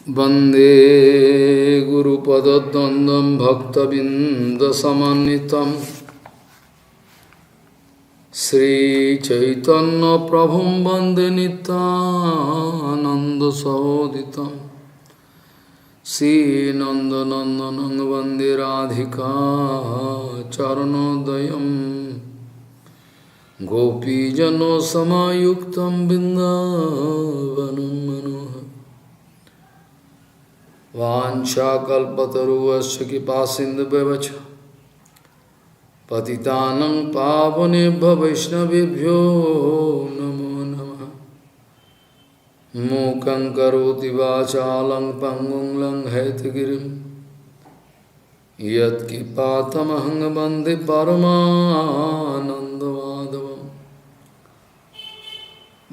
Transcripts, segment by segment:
वंदे गुरुपद्वंद्वं भक्तबिंदसमन्वितं श्रीचैतन्यप्रभुं वन्दे नित्यानन्दसहोदितं श्रीनन्दनन्दनं वन्दे राधिका चरणोदयं गोपीजनसमायुक्तं बिन्दावनं मनोहरम् वाञ्छाकल्पतरुश्च कृपासिन्धुभ्यश्च पतितानं पावनेभ्यो वैष्णवेभ्यो नमो नमः। मूकं करोति वाचालं पङ्गुं लङ्घयितगिरिं यत्कृपातमहं वन्दे परमानन्दमाधवम्।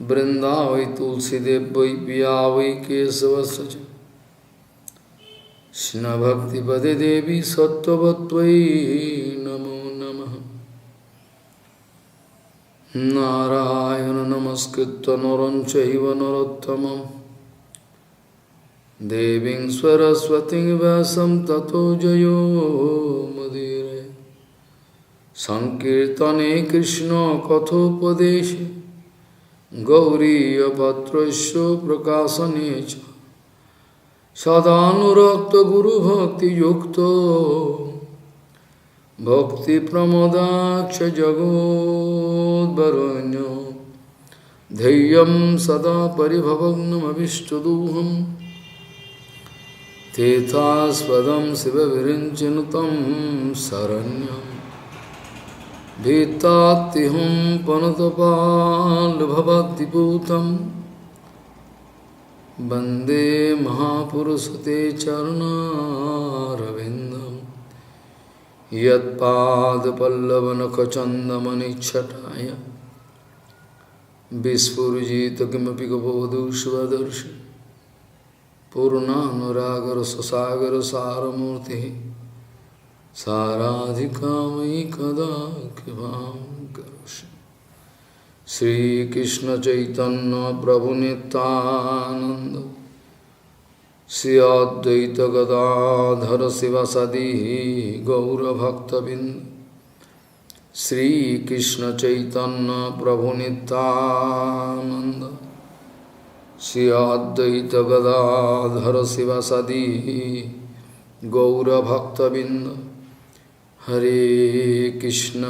वृन्दावै तुलसीदेव वै पिया वै केशवस्य च कृष्ण भक्तिपदे देवी सत्त्ववत्त्वयि नमो नमः। नारायण नमस्कृत्य नरं चैव नरोत्तमं देवीं सरस्वतीं व्यासं ततो जयो मुदीरये। संकीर्तने कृष्ण कथोपदेशे गौरीयपत्रस्य प्रकाशने च सदानुरक्त गुरु भक्ति युक्तो भक्ति प्रमोदाक्ष जगोद्वरुण्यो धैर्यं सदा परिभवग्नमभिष्टदोहं तेथास्पदं शिवविरिञ्चिनुतं शरण्यं भीतात्तिहं पनुतपाल्भवद्दिपूतं वन्दे महापुरुषते चरणारविन्दं यत्पादपल्लवनखचन्दमनिच्छटाय विस्फुरिजित किमपि गपवधू स्वदर्शि पूर्णानुरागरससागरसारमूर्तिः साराधिकामयि कदा कृपां करोषि। श्री कृष्ण चैतन्य प्रभु नित्यानंद श्री अद्वैत गदाधर शिवासादि गौरभक्तबिंद। श्री कृष्ण चैतन्य प्रभु नित्यानंद श्री अद्वैत गदाधर शिवासादि गौरभक्तबिंद। हरे कृष्ण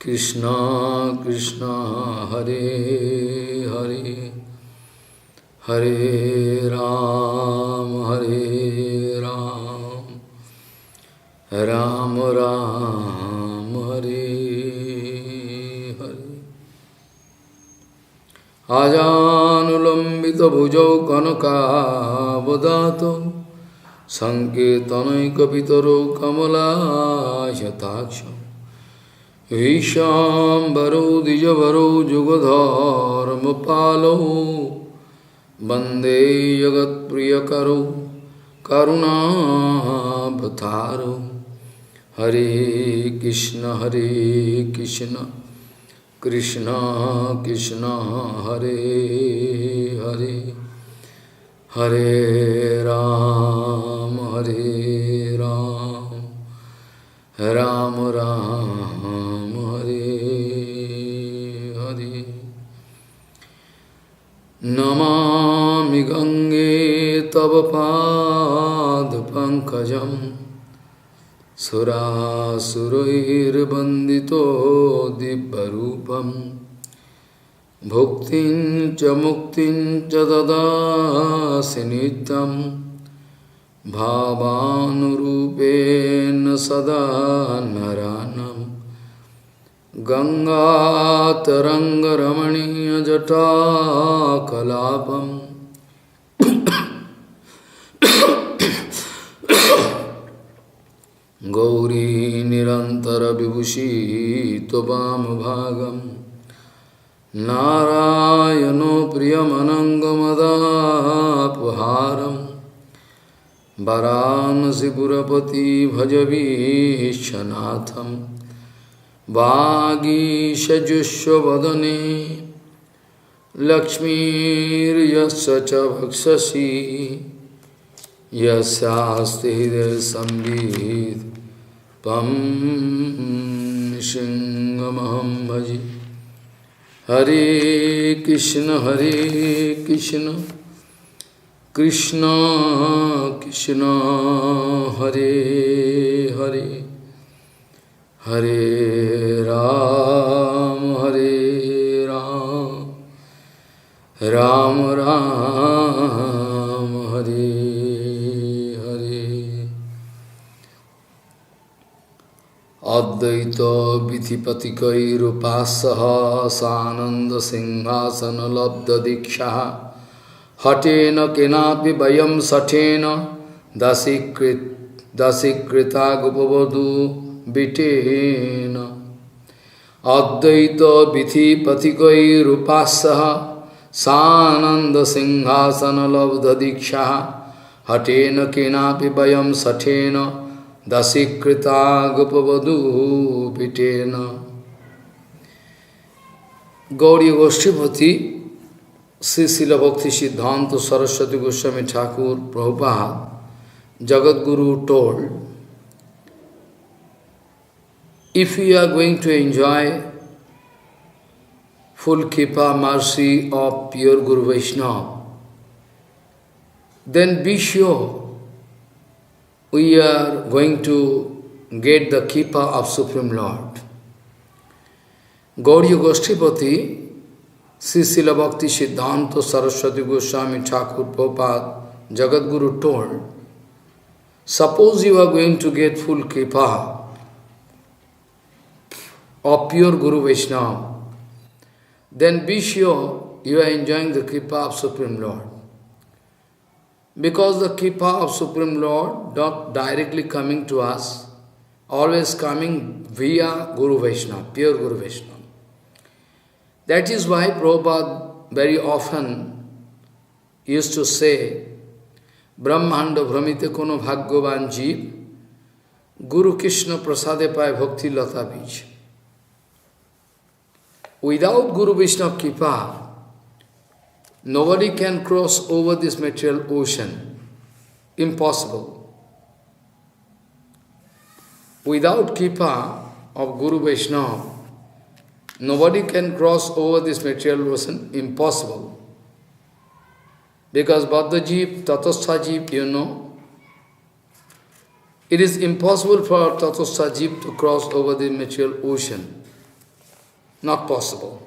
कृष्णा कृष्णा हरे हरे हरे राम राम राम हरे हरे। आजानुलंबित भुजौ कनकावदातो संकेतनैकपितरो कमलायताक्षम् विशाम्बरो द्विजवरो जुगधर्मपालो वन्दे जगत्प्रियकरो करुणावतारो। हरे कृष्ण कृष्ण कृष्ण हरे हरे हरे राम राम राम हरे हरे। नमामि गंगे तव पाद पंकजं सुरासुरैर्वन्दितो दिव्यरूपं भुक्तिं च मुक्तिं च ददासि नित्यं भावानुरूपेण सदा नरानं। गंगातरंगरमणीयजटाकलापं गौरी निरन्तरविभूषितवामभागं नारायणो प्रियमनङ्गमदापहारं वाराणसीपुरपति भजवीशनाथं वागीशजुष्वदने Lakshmiriyasya cha bhakshasi yasyasti hridaya sambhid pam nishingamaham bhaji. Hare Krishna Krishna Krishna Hare Hare Hare Ram Ram Ram Hare Hare. Advaita Vidhipatikairupassaha Sananda Singhasana Labda Dikshaha Hatena Kenapi Vayam Satena Dasikrita Gopavadu Bitena. Advaita Vidhipatikairupassaha Sananda Singhasana Labda Dikshaha Hatena Kenapi Vayam Satena Dasikrita Gopavadu Bitena. Gauriya Goshtipati Sri Srila Bhakti Siddhanta Saraswati Goswami Thakur Prabhupada Jagadguru told, if we are going to enjoy full kripa mercy of pure Guru Vaishnava, then be sure we are going to get the kripa of Supreme Lord. Gauriya Goshtipati Sri Srila Bhakti Siddhanta Saraswati Goswami Thakur Prabhupada Jagadguru told, suppose you are going to get full kripa of pure Guru Vaishnava, then be sure you are enjoying the kripa of Supreme Lord. Because the kripa of Supreme Lord not directly coming to us, always coming via Guru Vaishnava, pure Guru Vaishnava. That is why Prabhupada very often used to say, Brahmanda Brahmite Kono Bhagyavan Jeev, Guru Krishna Prasade Pai Bhakti Lata Bij. Without Guru Vaishnava Kripa, nobody can cross over this material ocean. Impossible. Without Kripa of Guru Vaishnava, nobody can cross over this material ocean. Impossible. Because Baddha Jeev, Tatastha Jeev, you know, it is impossible for Tatastha Jeev to cross over the material ocean. Not possible.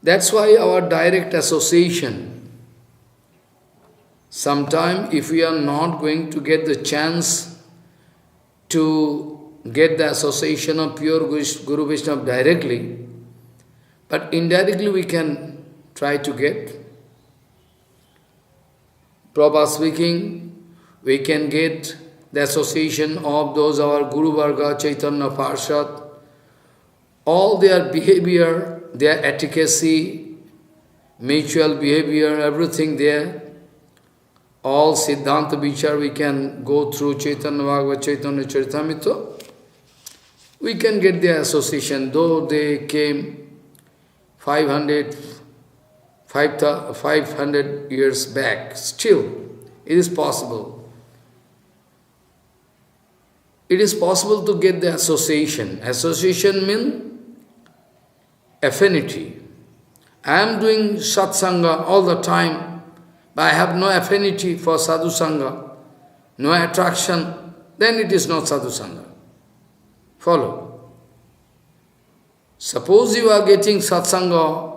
That's why our direct association, sometime if we are not going to get the chance to get the association of pure Guru Vaishnava directly, but indirectly we can try to get. Prabhupada speaking, we can get the association of those our Guru Varga, Chaitanya Parshad, all their behavior, their etiquette, mutual behavior, everything there, all Siddhanta Vichar we can go through Chaitanya Bhagavad, Chaitanya Charitamrita. We can get their association, though they came 500 years back, still it is possible. It is possible to get the association. Association means affinity. I am doing satsanga all the time, but I have no affinity for sadhu sangha, no attraction, then it is not sadhu sangha. Follow. Suppose you are getting satsanga,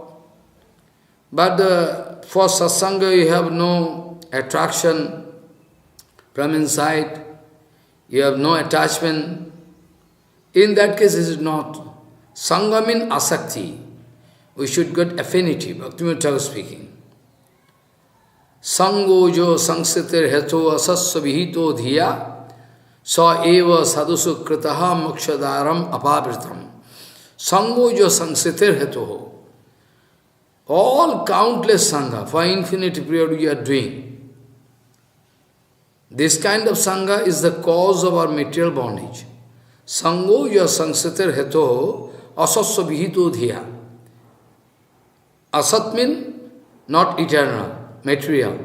but for satsanga you have no attraction from inside, you have no attachment. In that case, it is not. Sangha means asakti. We should get affinity. Bhaktivinoda Thakur speaking. Sango jo sangsiter heto asasya vihito dhiya sa eva sadhusu kritaha mokshadaram apavritam. Sango jo sangsiter heto. All countless sangha, for infinite period we are doing. This kind of sangha is the cause of our material bondage. Sango ya sangsiter heto asasya vihito dhiya. Asat means not eternal, material.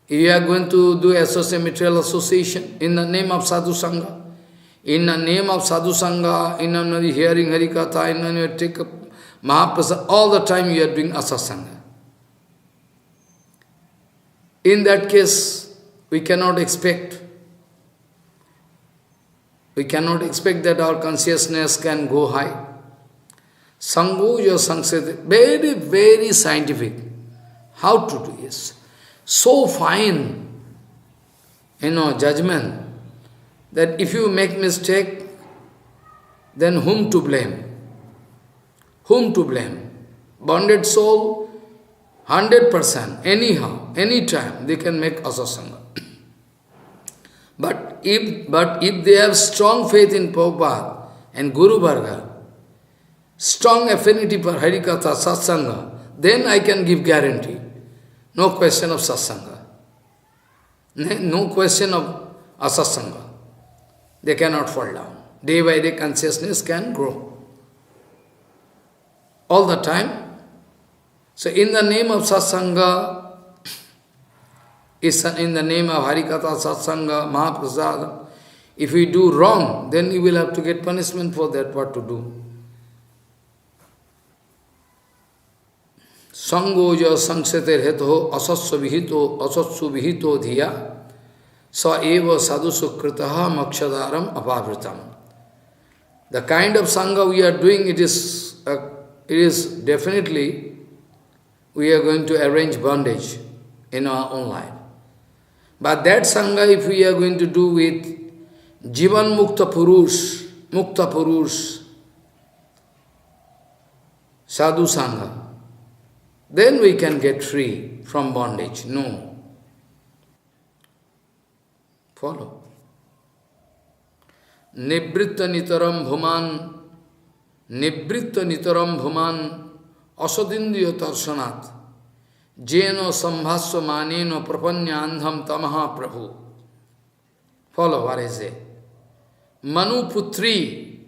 If you are going to do material association in the name of Sadhu Sangha, in the name of Sadhu Sangha, in the name of hearing Harikatha, in the name of take up Mahaprasad, all the time you are doing Asasanga. In that case, we cannot expect that our consciousness can go high. Sangoja Sangsete, very, very scientific. How to do this? So fine, judgment, that if you make mistake, then whom to blame? Whom to blame? Bonded soul, 100%, anyhow, anytime, they can make asasanga. But if they have strong faith in Prabhupada and Guru Varga, strong affinity for Harikatha, Satsanga, then I can give guarantee. No question of Satsanga. No question of Asasanga. They cannot fall down. Day by day consciousness can grow. All the time. So in the name of Satsanga, in the name of Harikatha, Satsanga, Mahaprasada, if we do wrong, then we will have to get punishment for that, what to do. Sangoja Sangseter Heto Asatsu Vihito Dhiya Sa Eva Sadhu Sukritaha Makshadaram Apavritam. The kind of Sangha we are doing, it is definitely, we are going to arrange bondage in our own life. But that Sangha, if we are going to do with Jivan Mukta Purush, Sadhu Sangha, then we can get free from bondage. No. Follow. Nibritta nitaram bhuman asadindiyo tarsanat jeno sambhasva maneno prapanyandham tamaha prabhu. Follow what I say. Manu Putri,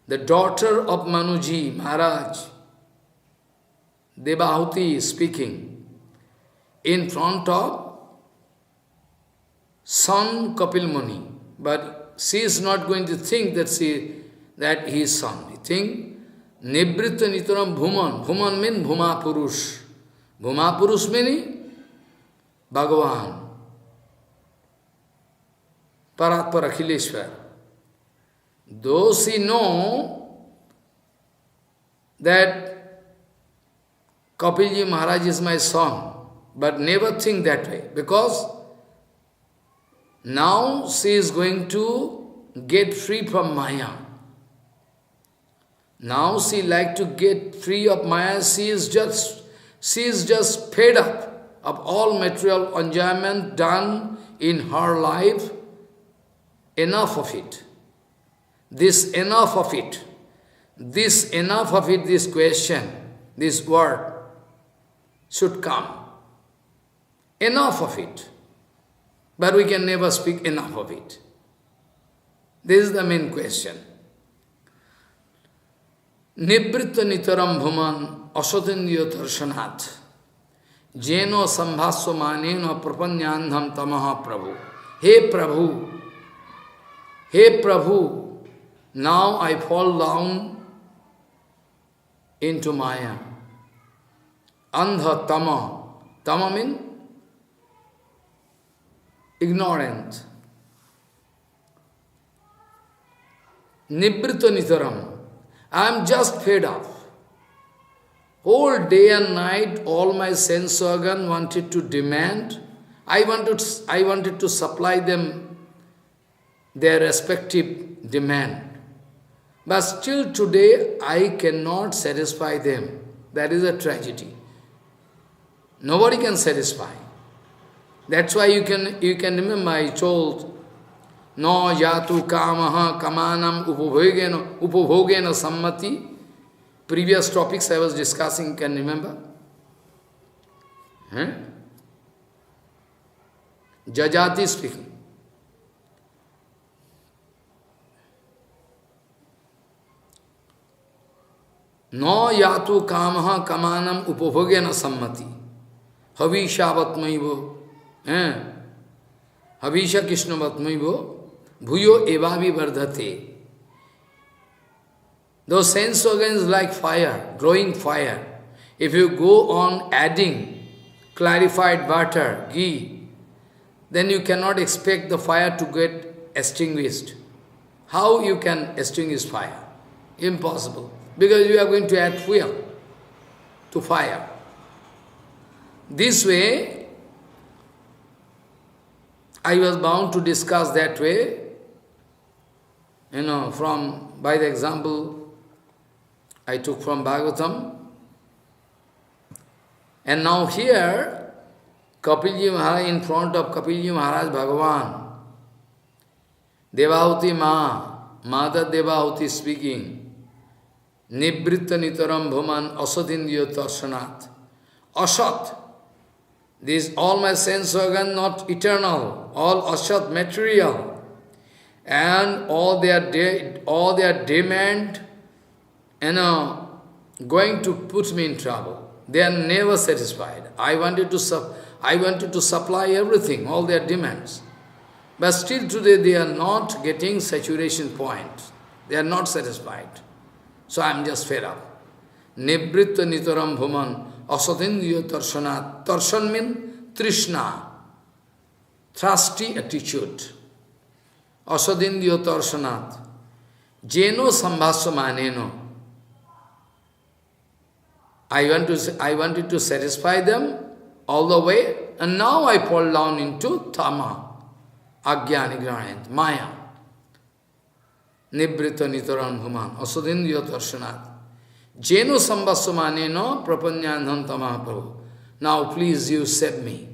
the daughter of Manuji Maharaj, Devahuti is speaking in front of son Kapil Muni, but she is not going to think that he is son. He think Nibritta Nitaram Bhuman. Bhuman means Bhuma Purush. Bhuma Purush meaning Bhagavan, Paratpar Akhileshwar. Though she know that Kapilji Maharaj is my son, but never think that way, because now she is going to get free from Maya. Now she like to get free of Maya. She is just fed up of all material enjoyment done in her life. Enough of it. This question, this word should come. Enough of it. But we can never speak enough of it. This is the main question. Nibritta nitaram bhuman asatindiyo darshanat jeno sambhasva maneno prapanyandham tamaha prabhu. Hey Prabhu, now I fall down into Maya. Andha tama. Tama means ignorant. Nibrita nitaram. I am just fed up. Whole day and night, all my sense organ wanted to demand. I wanted to supply them their respective demand. But still today, I cannot satisfy them. That is a tragedy. Nobody can satisfy. That's why you can remember I told, no yatu kamaha kamanam upabhogena sammati. Previous topics I was discussing, can remember? Jajati speaking. No yatu kamaha kamanam upabhogyana sammati. Havisha vatmaivo. Havisha Krishna vatmaivo. Bhuyo evavi vardhate. Those sense organs like fire, glowing fire. If you go on adding clarified butter, ghee, then you cannot expect the fire to get extinguished. How you can extinguish fire? Impossible. Because you are going to add fuel to fire. This way, I was bound to discuss that way, by the example I took from Bhagavatam. And now here, Kapilji Maharaj, in front of Kapilji Maharaj Bhagavan, Devahuti Mother Devahuti speaking, Nibritta Nitaram Bhuman Asadindyo Tarsanat. Asat. These all my sense organ not eternal, all asat material. And all their demand, going to put me in trouble. They are never satisfied. I wanted to supply everything, all their demands. But still today they are not getting saturation point. They are not satisfied. So I am just fed up. Nibritta nitaram bhuman asadindriya tarsanat. Tarsan means trishna, thirsty attitude. Asadindriya tarsanat. Jeno sambhasamaneno. I wanted to satisfy them all the way, and now I fall down into tama, ajnani ignorance, maya. Nibrita nitaram bhuman, asadindriya darshanat. Jeno sambhasamaneno prapanyandham tamaha prabhu. Now please you save me.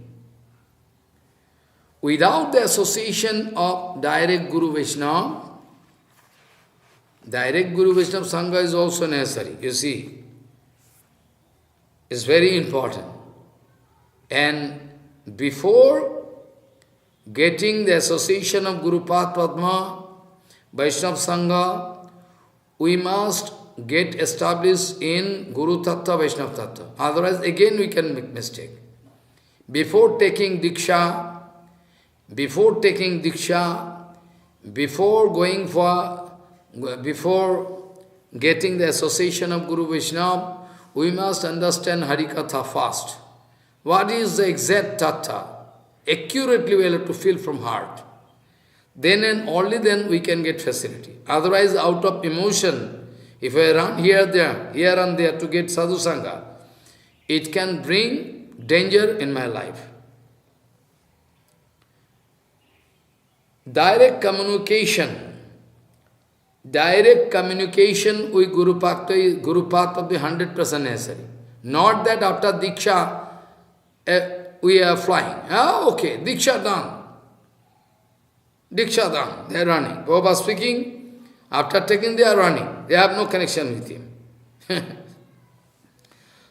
Without the association of direct Guru Vaishnava, direct Guru Vaishnava Sangha is also necessary, you see. Is very important. And before getting the association of Guru Padma, Vaishnava Sangha, we must get established in Guru Tattva, Vaishnava Tattva. Otherwise, again we can make mistake. Before taking Diksha, before getting the association of Guru Vaishnava, we must understand Harikatha first. What is the exact tattva? Accurately we have to feel from heart. Then and only then we can get facility. Otherwise, out of emotion, if I run here and there to get sadhu sangha, it can bring danger in my life. Direct communication with Guru Bhakti is 100% necessary. Not that after Diksha we are flying. Okay, Diksha done. They are running. Prabhupada speaking, after taking they are running. They have no connection with him.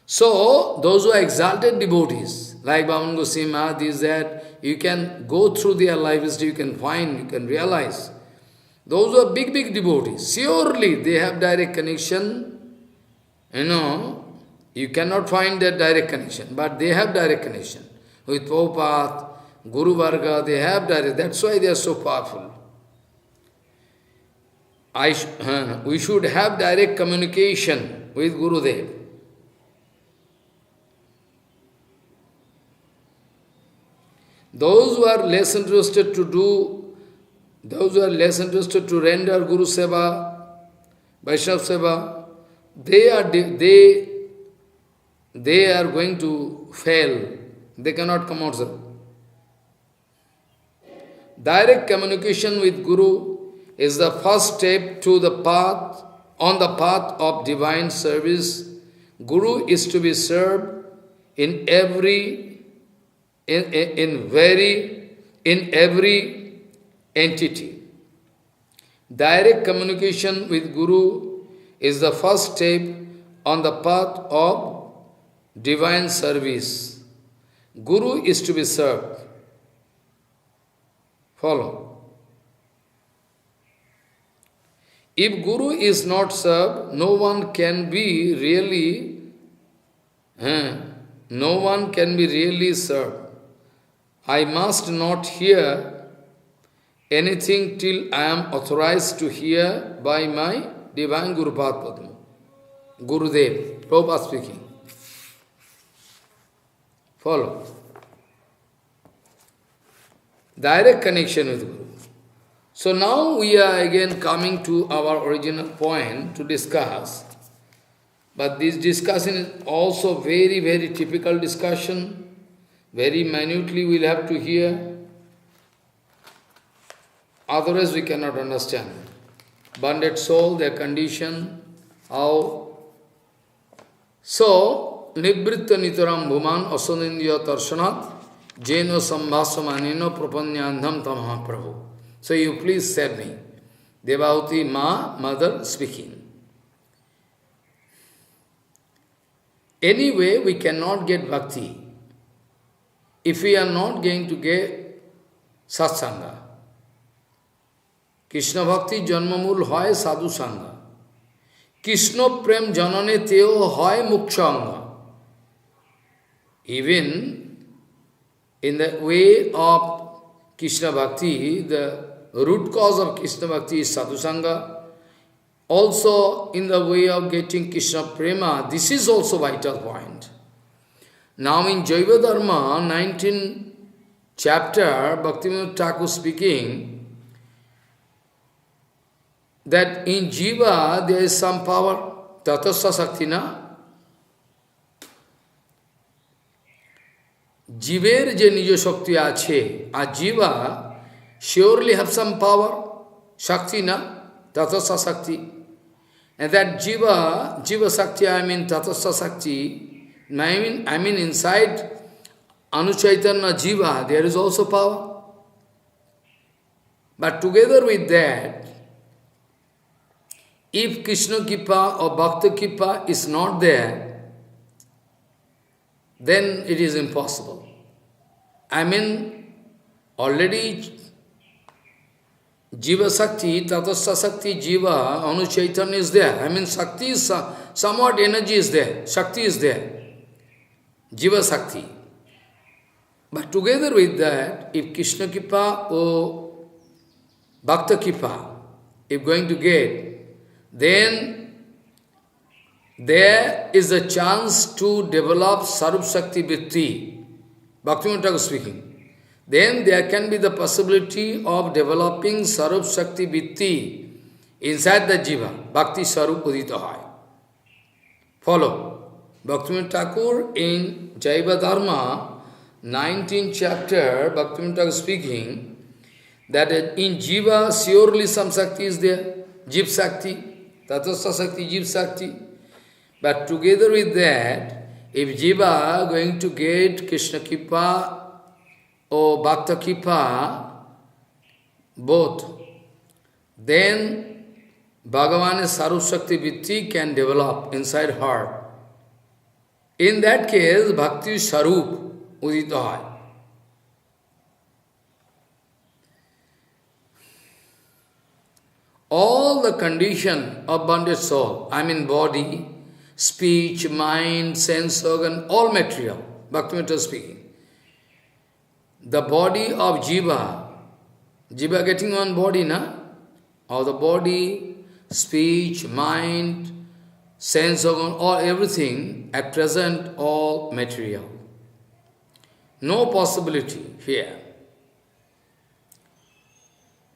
So, those who are exalted devotees, like Bhavan Goswami Maharaj, is that you can go through their life history, you can find, you can realize. Those who are big devotees, surely they have direct connection. You cannot find that direct connection, but they have direct connection. With Prabhupada, Guru Varga, they have direct, that's why they are so powerful. We should have direct communication with Gurudev. Those who are less interested to render Guru Seva, Vaishnava Seva, they are going to fail. They cannot come out. Direct communication with Guru is the first step to on the path of divine service. Guru is to be served in every entity. Direct communication with Guru is the first step on the path of divine service. Guru is to be served. Follow. If Guru is not served, no one can be really, no one can be really served. I must not hear anything till I am authorized to hear by my divine Guru Padma. Gurudev, Prabhupada speaking. Follow. Direct connection with Guru. So now we are again coming to our original point to discuss. But this discussion is also very, very typical discussion. Very minutely we will have to hear. Otherwise we cannot understand. Bonded soul, their condition, how. So, Nivritta Nitaram Bhuman Asanindya Tarshanat Jeno Sambhasamanino Prapanyandham Tamaha Prabhu. So you please tell me. Devahuti Ma, mother speaking. Anyway, we cannot get bhakti if we are not going to get satsanga. Krishna bhakti janmamul hoy sadhu sangha. Krishna prem janane teo hoy mukshanga. Even in the way of Krishna bhakti, the root cause of Krishna bhakti is sadhu sangha. Also in the way of getting Krishna prema, this is also vital point. Now in Jiva Dharma, 19th chapter, Bhaktivinoda Thakur speaking, that in Jiva there is some power, Tatasya Shakti na. Jiver je nijo Shakti ache, a Jiva surely have some power, Shakti na, Tatasya Shakti. And that Jiva Shakti, I mean Tatasya Shakti, I mean inside Anuchaitanya Jiva, there is also power. But together with that, if Krishna Kippa or Bhakta Kippa is not there, then it is impossible. I mean, already Jiva Shakti, Tatasya Shakti, Jiva, Anu Chaitanya is there. I mean, Shakti is, somewhat energy is there, Shakti is there. Jiva Shakti. But together with that, if Krishna Kippa or Bhakta Kippa, if going to get, then there is a chance to develop Sarup Shakti Vritti. Bhaktivinoda Thakur speaking. Then there can be the possibility of developing Sarup Shakti Vritti inside the Jiva. Bhakti Sarup Udita Hai. Follow. Bhaktivinoda Thakur in Jiva Dharma, 19th chapter, Bhaktivinoda Thakur speaking, that in Jiva surely some Shakti is there. Jiv Shakti. Tatasya Shakti, Jiva Shakti. But together with that, if Jiva going to get Krishna Kippa or Bhakta Kippa, both, then Bhagavan's Sarup Shakti Vritti can develop inside her. In that case, Bhakti Sarup Udita Hai. All the condition of bonded soul, I mean body, speech, mind, sense organ, all material, Bhaktivinoda speaking. The body of Jiva, Jiva getting one body, na? All the body, speech, mind, sense organ, all everything, at present all material. No possibility here.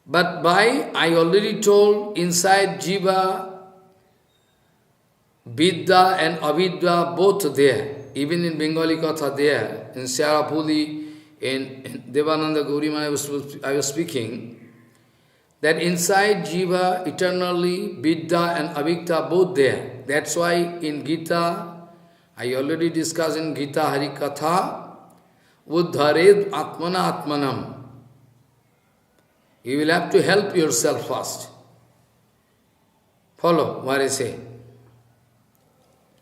But by, I already told, inside Jiva, Vidya and Avidya, both there. Even in Bengali Katha there, in Sarapuli, in Devananda Gaurima, I was speaking, that inside Jiva, eternally, Vidya and Avidya, both there. That's why in Gita, I already discussed in Gita Hari Katha, Uddhared Atmana Atmanam. You will have to help yourself first. Follow what I say.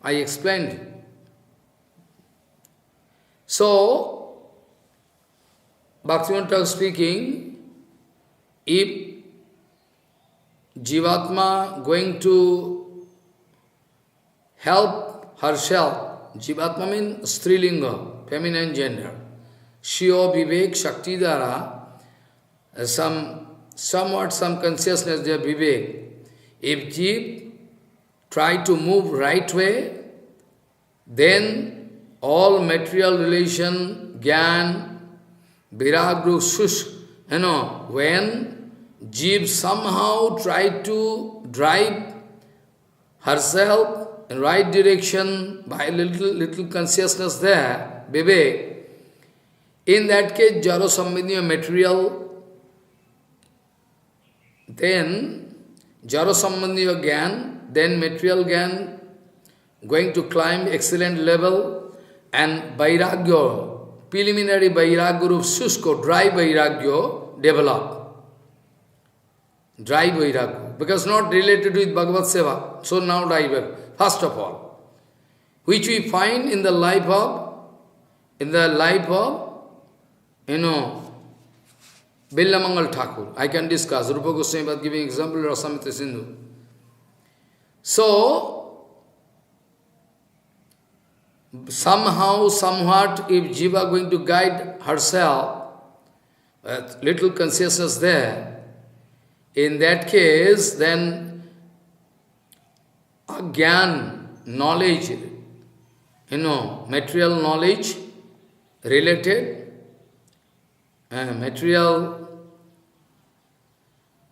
I explained. So, Bhaktivinoda Thakur speaking, if Jivatma going to help herself. Jivatma means Strilinga, feminine gender. Shio Vivek Shakti Dara, somewhat some consciousness there, Vivek. If Jeev try to move right way, then all material relation, Gyan, Viragru, Shush, when Jeev somehow try to drive herself in right direction by little consciousness there, Vivek, in that case, Jaro Sambandhiya material, then Jaro Sambandhiya Gyan, then material Gyan going to climb excellent level, and Vairagya, preliminary Vairagya Rup Shushko, dry Vairagya develop. Dry Vairagya, because not related with Bhagavad Seva, so now dry Vairagya, first of all, which we find in the life of, Billamangal Thakur. I can discuss. Rupa Goswami was giving example of Rasamrita Sindhu. So, somehow, somewhat, if Jiva going to guide herself, with little consciousness there, in that case, then a Gyan, knowledge, material knowledge, related,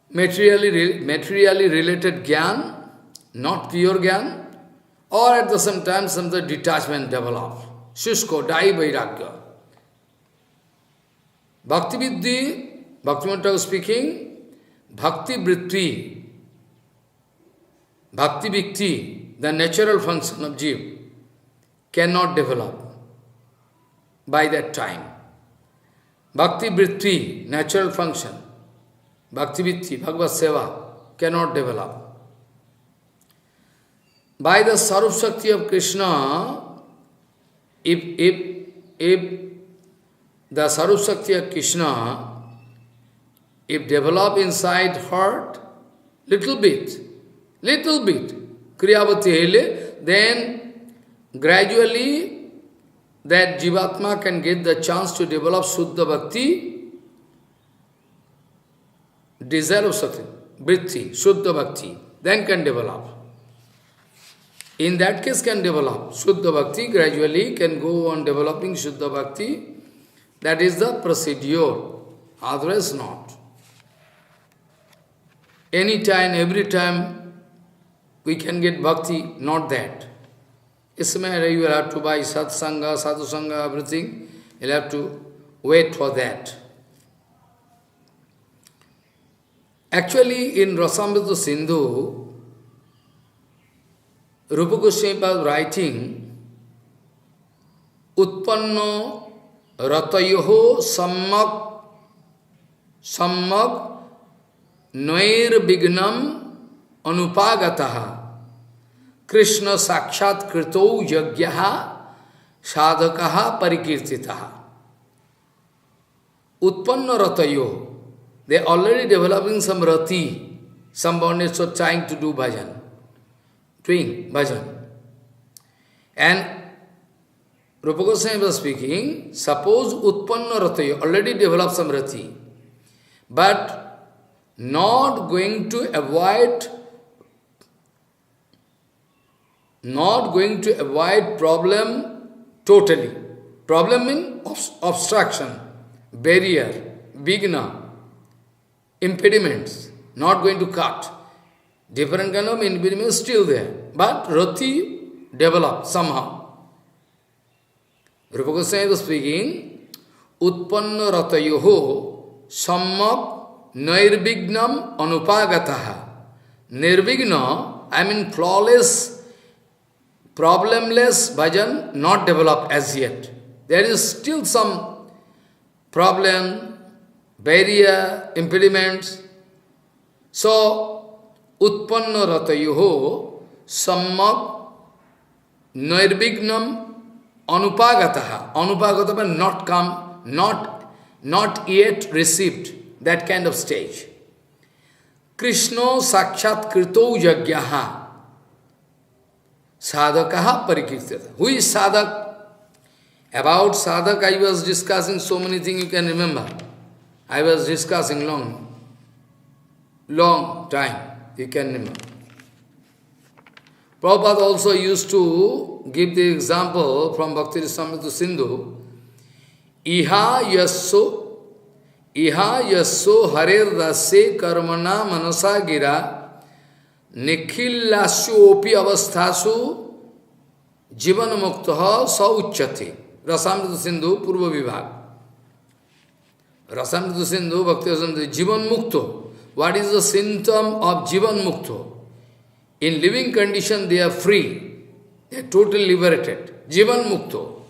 materially related Gyan, not pure Gyan, or at the same time some detachment develop. Shushko, Dai Vairagya. Bhakti Viddhi, Bhaktivinoda Thakur speaking, Bhakti Vritti, Bhakti Vikti, the natural function of Jiva, cannot develop by that time. Bhakti Vritti, natural function, Bhakti Vritti, Bhagavad Seva, cannot develop. By the Sarup Shakti of Krishna, if the Sarup Shakti of Krishna, if develop inside heart, little bit, Kriyavati hele, then gradually that Jivatma can get the chance to develop Suddha Bhakti, desire of Sati, Vritti, Suddha Bhakti, then can develop. In that case can develop. Suddha Bhakti gradually can go on developing Suddha Bhakti. That is the procedure, otherwise not. Anytime, every time we can get Bhakti, not that. It's a matter you will have to buy Satsanga, Sadhusanga, everything. You'll have to wait for that. Actually, in Rasamrita Sindhu, Rupa Goswami was writing, Utpanno Ratayoho Sammak Noir Bignam Anupagataha Krishna Sakshat Krito Yagyaha Sadhakaha Parikirtitaha. Utpanna Ratayo. They are already developing some rati. Some bondage are trying to do bhajan. Doing bhajan. And Rupa Goswami was speaking, suppose Utpanna Ratayo already developed some rati, but not going to avoid problem totally. Problem means obstruction, barrier, vigna, impediments, not going to cut. Different kind of impediments still there, but rati developed somehow. Rupa Goswami was speaking, Utpanna ratayoho sammak nirvignam anupagataha. Nirvigna, I mean flawless, problemless bhajan, not developed as yet. There is still some problem, barrier, impediments. So, Utpanna ratayoho sammak nirvignam anupagataha. Anupagataha not come, not yet received, that kind of stage. Krishna sakshat krito yajnaha sadhakaha parikirtata. Who is sadhak? About sadhak I was discussing so many things you can remember. I was discussing long time, you can remember. Prabhupada also used to give the example from Bhakti Rasamrita Sindhu. Iha yasso harer dasya karmana manasa gira nikhillasyu opi avasthasu jivana muktaha sauchyati. Rasamrita Sindhu Purva Vibhag. Rasamrita Sindhu Bhakti Rasamrita Jivan Mukto. What is the symptom of Jivan Mukto? In living condition they are free. They are totally liberated. Jivan Mukto.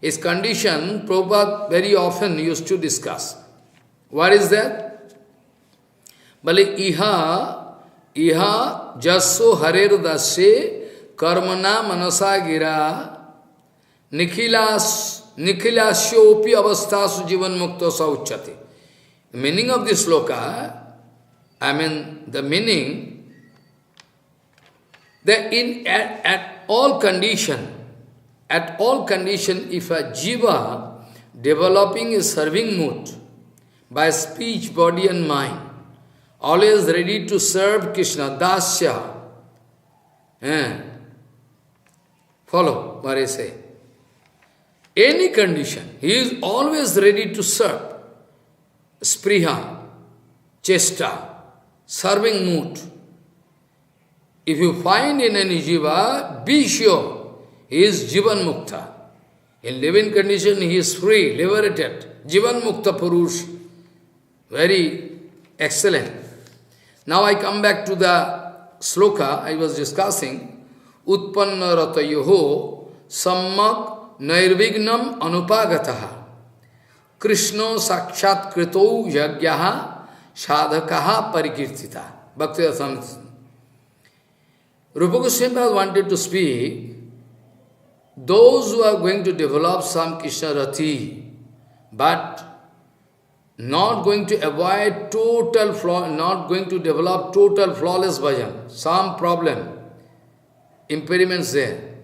His condition, Prabhupada very often used to discuss. What is that? Bale iha jasso harer dasya karmana manasa gira nikhilasyopi avasthasu jivan mukta sauchyati. The meaning of this sloka, the meaning that at all condition, if a jiva developing a serving mood by speech, body and mind, always ready to serve Krishna, dasya. Follow what I say. Any condition, he is always ready to serve. Spriha, chesta, serving mood. If you find in any jiva, be sure he is Jivan Mukta. In living condition, he is free, liberated. Jivan Mukta Purush. Very excellent. Now I come back to the sloka I was discussing. Utpanna ratayoho sammak nairvignam anupagataha. Krishna sakshat krito yajnaha sadhakaha parikirtita. Bhakti Rasamrita. Rupa Goswami wanted to speak, those who are going to develop some Krishna Rati, but not going to avoid not going to develop total flawless bhajan, some problem, impediments there.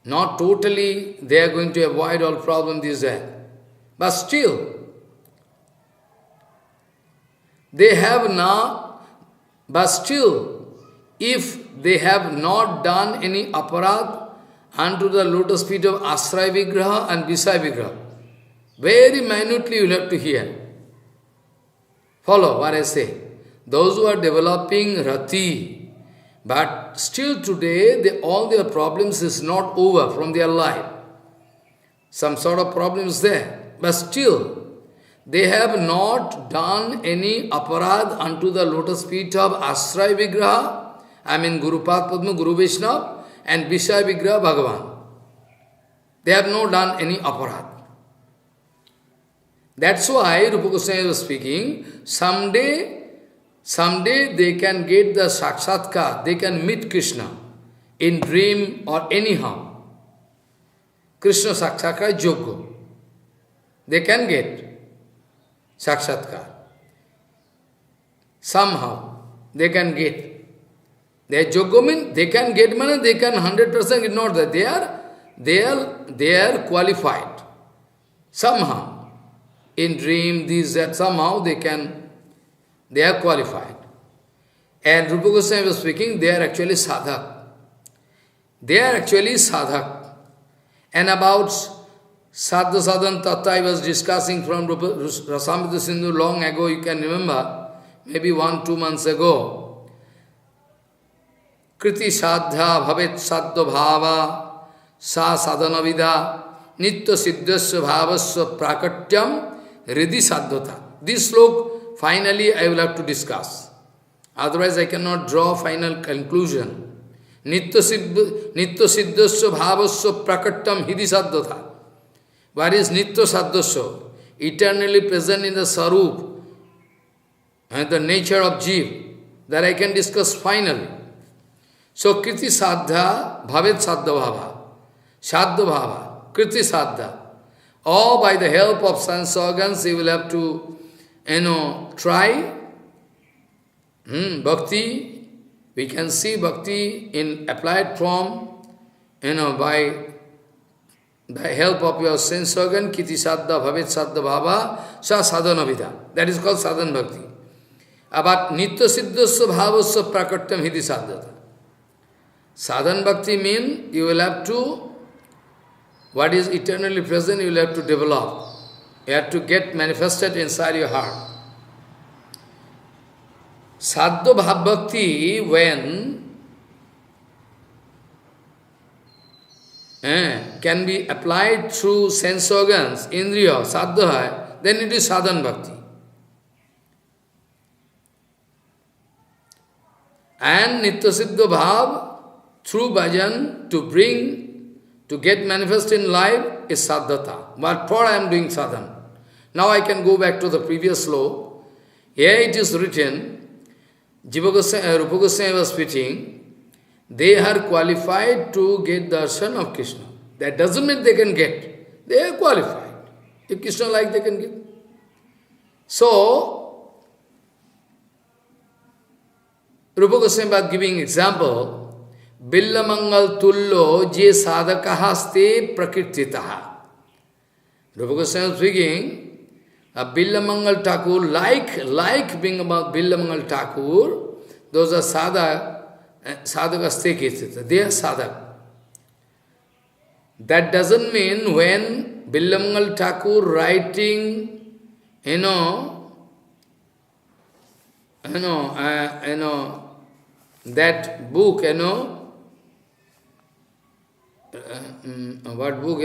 Not totally they are going to avoid all problems this there. But still, if they have not done any aparad unto the lotus feet of Asraya Vigraha and Visaya Vigraha, very minutely you will have to hear. Follow what I say. Those who are developing Rati, but still today all their problems is not over from their life. Some sort of problems there. But still, they have not done any aparad unto the lotus feet of Asraya Vigraha, Guru Padma, Guru Vaishnava, and Visaya Vigraha Bhagavan. They have not done any aparad. That's why Rupa Goswami was speaking, someday they can get the sakshatkar, they can meet Krishna in dream or anyhow. Krishna sakshatkar yoga. They can get sakshatkar. Somehow they can get. Their yoga means they can get money, they can 100% ignore that. They are qualified. Somehow. In dream, this, that, somehow they are qualified. And Rupa Goswami was speaking, they are actually sadhak. They are actually sadhak. And about Sadhu Sadhan Tattva I was discussing from Rasamrita Sindhu long ago, you can remember, maybe 1-2 months ago. Kriti sadha bhavet sadho bhava sa sadhana vidha nitya siddhasya bhavasya prakatyam Riddhi sadhata. This slok, finally, I will have to discuss. Otherwise, I cannot draw final conclusion. Nitya siddhasya bhavasya prakattam hidhi sadhata. What is nitya sadhasya? Eternally present in the sarup and the nature of jiv. That I can discuss finally. So, kriti sadha bhavet sadha bhava. Sadha bhava. Kriti sadha. Or by the help of sense organs, he will have to, try Bhakti, we can see bhakti in applied form, by the help of your sense organ, kiti saddha bhavet saddha bhava, sa sadhana vidha. That is called sadhana bhakti. About nitya siddhasya bhavasya prakatyam hiti sadhata. Sadhana bhakti means you will have to, what is eternally present, you will have to develop. You have to get manifested inside your heart. Sadhu bhav bhakti, when can be applied through sense organs, indriya, sadhya, then it is sadhana bhakti. And nitya siddha bhav, through bhajan, to get manifest in life, is sadhata. But for I am doing sadhana. Now I can go back to the previous sloka. Here it is written, Jiva Goswami, Rupa Goswami was speaking, they are qualified to get darshan of Krishna. That doesn't mean they can get. They are qualified. If Krishna like, they can get. So, Rupa Goswami was giving example, Billa Mangal Tullo Je Sadakahaste Prakirtitaha. Rupa Goswami was speaking, Billa Mangal Thakur, like being about Billa Mangal Thakur, those are sadhakaste kirtita, they are sadhak. That doesn't mean when Billa Mangal Thakur writing, that book, what book,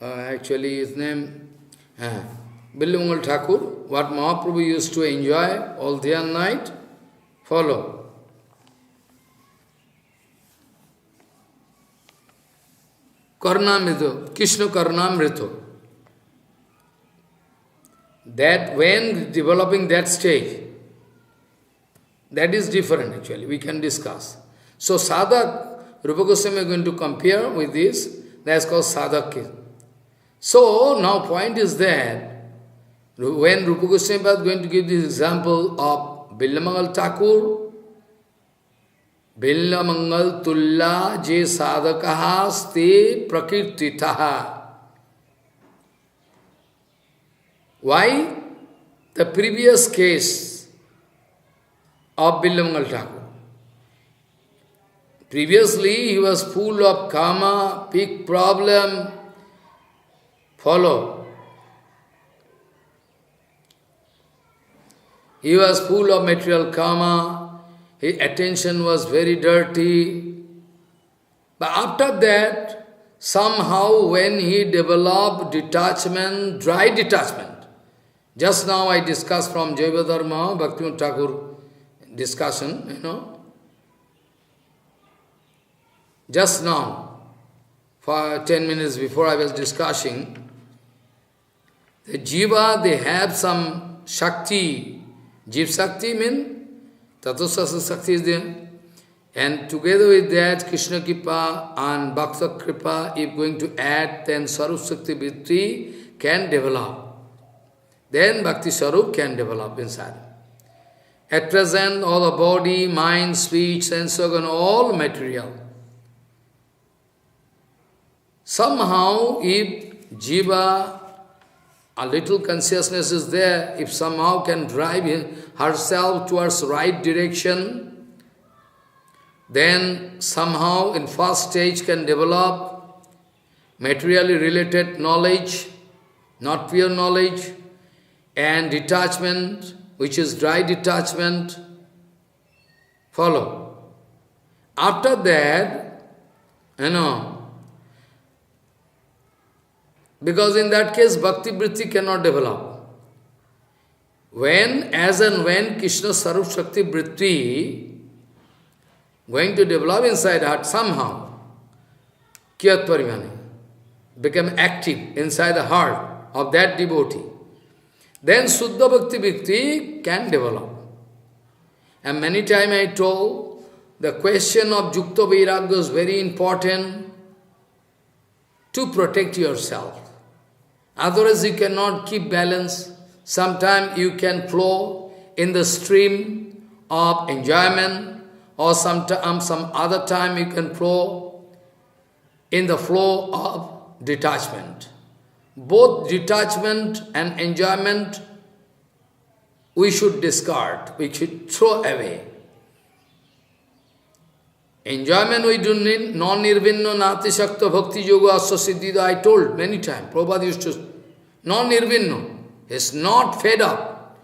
actually his name, Billa Mangal Thakur, what Mahaprabhu used to enjoy all day and night, follow. Karnamrita, Krishna Karnamrita. That when developing that stage, that is different actually, we can discuss. So sadhak, Rupa Goswami is going to compare with this, that is called sadhak. So now point is that, when Rupa Goswami was going to give this example of Billa Mangal Thakur, Billa Mangal Tulla Je Sadhakaha Ste Prakirtitaha. Why? The previous case of Billa Mangal Thakur. Previously he was full of karma, big problem, follow. He was full of material karma, his attention was very dirty. But after that, somehow when he developed detachment, dry detachment, just now I discussed from Jiva Tattva, Bhaktivinoda Thakur discussion, just now, for 10 minutes before I was discussing, the Jiva, they have some Shakti. Jiva Shakti means Tattva Shakti is there. And together with that, Krishna Kripa and Bhakta Kripa, if going to add, then Sarup Shakti Vritti can develop. Then Bhakti Sarup can develop inside. At present, all the body, mind, speech, sense organ, all material. Somehow, if Jiva, a little consciousness is there, if somehow can drive herself towards right direction, then somehow in first stage can develop materially related knowledge, not pure knowledge, and detachment, which is dry detachment, follow. After that, because in that case, Bhakti Vritti cannot develop. As and when Krishna Sarup Shakti Vritti going to develop inside heart somehow, Kiyat Parimane, become active inside the heart of that devotee, then Suddha Bhakti Vritti can develop. And many times I told, the question of Yukta Vairagya is very important to protect yourself. Otherwise you cannot keep balance. Sometimes you can flow in the stream of enjoyment, or some other time you can flow in the flow of detachment. Both detachment and enjoyment we should discard, we should throw away. Enjoyment we do need, non-nirvinno nati shakta bhakti yoga asasiddhida, I told many times. Prabhupada used to, non-nirvinno, is not fed up.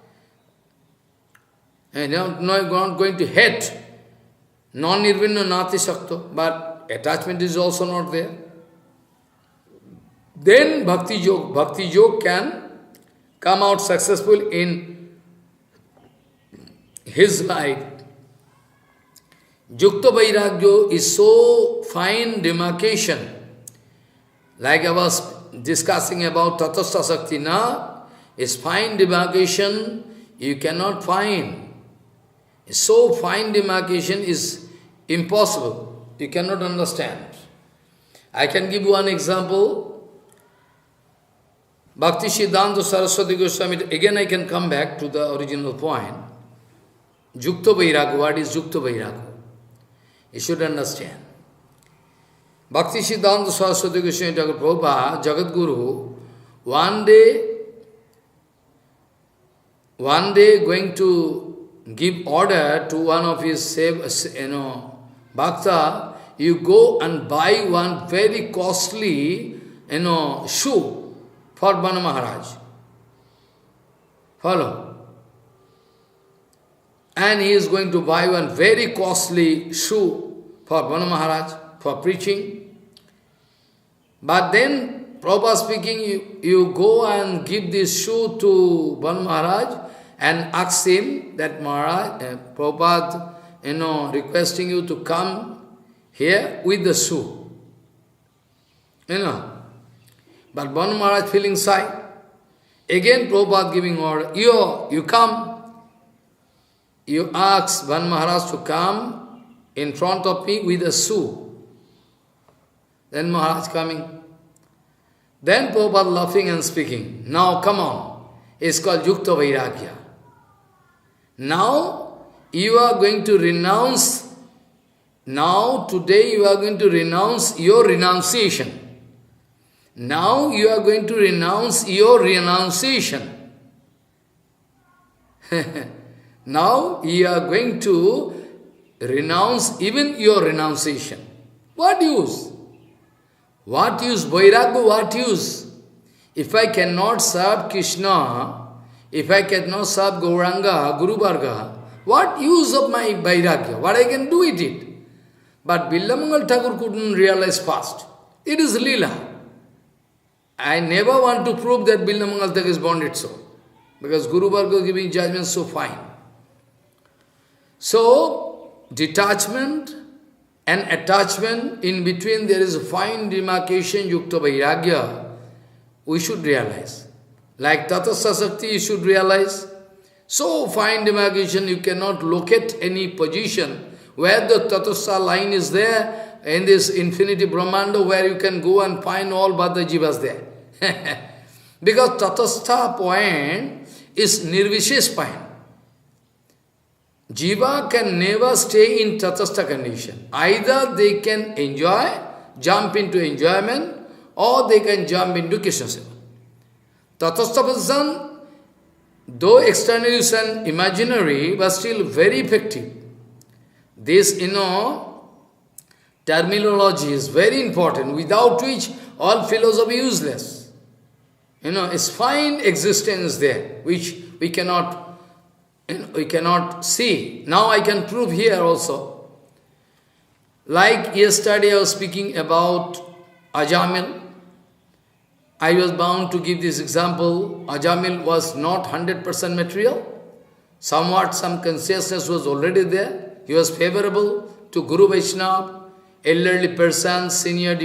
And not going to hate. Non-nirvinno nati shakta, but attachment is also not there. Then bhakti yoga can come out successful in his life. Yukta Vairagyo is so fine demarcation. Like I was discussing about Tatastha Sakti now, is fine demarcation you cannot find. So fine demarcation is impossible. You cannot understand. I can give one example. Bhakti Siddhanta Saraswati Goswami, again I can come back to the original point. Yukta Vairagya, what is Yukta Vairagya? You should understand. Bhakti Siddhanta Saraswati Goswami Thakur Prabhupada, Jagat Guru, one day going to give order to one of his bhakta, you go and buy one very costly, shoe for Bana Maharaj. Follow. And he is going to buy one very costly shoe for Bana Maharaj, for preaching. But then, Prabhupada speaking, you go and give this shoe to Bana Maharaj and ask him that Maharaj, Prabhupada, requesting you to come here with the shoe. But Bana Maharaj feeling shy. Again Prabhupada giving order, you come. You ask Bana Maharaj to come in front of me with a shoe. Then Maharaj coming. Then Prabhupada laughing and speaking. Now come on. It's called Yukta Vairagya. Now you are going to renounce. Now today you are going to renounce your renunciation. Now you are going to renounce your renunciation. Now you are going to renounce even your renunciation. What use? What use? Vairagya, what use? If I cannot serve Krishna, if I cannot serve Gauranga, Guru Varga, what use of my Vairagya? What I can do with it? But Billamangal Thakur couldn't realize fast. It is Leela. I never want to prove that Billamangal Thakur is bonded so. Because Guru Varga is giving judgment so fine. So, detachment and attachment, in between there is a fine demarcation, Yukta Vairagya, we should realize. Like Tatastha Sakti, you should realize. So fine demarcation, you cannot locate any position where the Tatastha line is there, in this infinity Brahmanda, where you can go and find all Bhadra Jivas there. Because Tatastha point is Nirvishesh point. Jiva can never stay in Tatastha condition. Either they can enjoy, jump into enjoyment, or they can jump into Krishna Seva. Tatastha position, though externally is an imaginary, but still very effective. This, terminology is very important, without which all philosophy is useless. It's fine existence there, which we cannot see. Now I can prove here also. Like yesterday I was speaking about Ajamil. I was bound to give this example. Ajamil was not 100% material. Somewhat some consciousness was already there. He was favorable to Guru Vaishnava, elderly person, senior,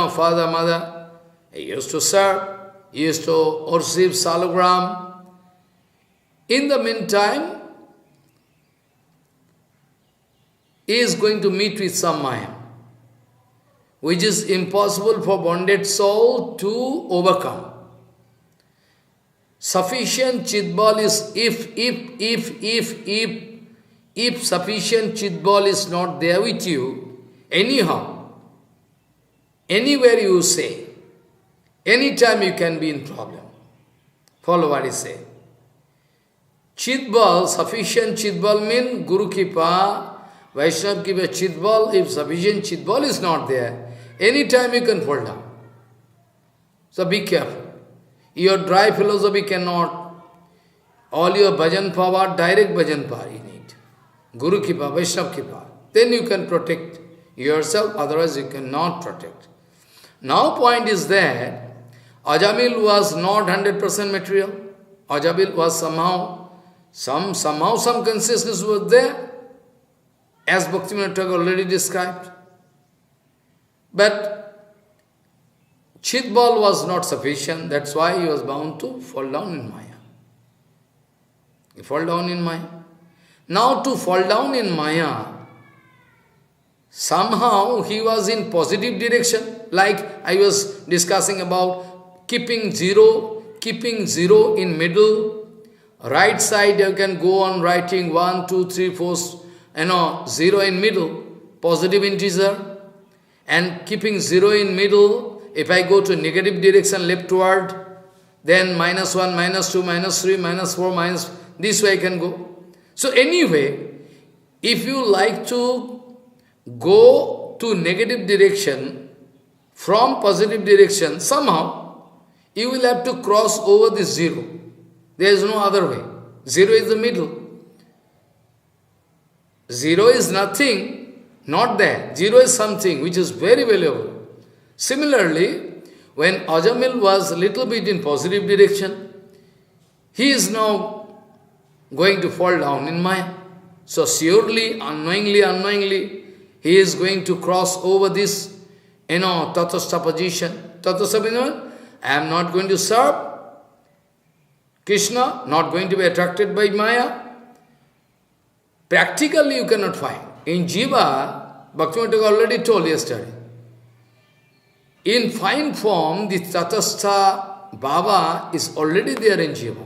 father, mother. He used to serve. He used to receive salagram. In the meantime, he is going to meet with some Maya, which is impossible for bonded soul to overcome. Sufficient chitbal is, if sufficient chitbal is not there with you, anyhow, anywhere you say, anytime you can be in problem. Follow what I say. Chitbal, sufficient chitbal means Guru Kripa, Vaishnava Kripa chitbal. If sufficient chitbal is not there, anytime you can fall down. So be careful. Your dry philosophy cannot, all your bhajan power, direct bhajan power you need. Guru Kripa, Vaishnava Kripa. Then you can protect yourself, otherwise you cannot protect. Now point is that Ajamil was not 100% material. Ajamil was somehow some consciousness was there, as Bhaktivinoda Thakur already described. But Chitbal was not sufficient, that's why he was bound to fall down in Maya. He fall down in Maya. Now to fall down in Maya, somehow he was in positive direction, like I was discussing about keeping zero in middle. Right side you can go on writing 1, 2, 3, 4, 0 in middle, positive integer, and keeping 0 in middle. If I go to negative direction leftward, then -1, -2, -3, -4, minus, this way I can go. So anyway, if you like to go to negative direction from positive direction, somehow you will have to cross over this 0. There is no other way. 0 is the middle. 0 is nothing, not there. 0 is something which is very valuable. Similarly, when Ajamil was a little bit in positive direction, he is now going to fall down in Maya. So surely, unknowingly, he is going to cross over this, tatastha position. Tatastha means, I am not going to serve Krishna, not going to be attracted by Maya. Practically you cannot find. In Jiva, Bhaktivinoda Thakur already told yesterday, in fine form, the Tatastha Baba is already there in Jiva.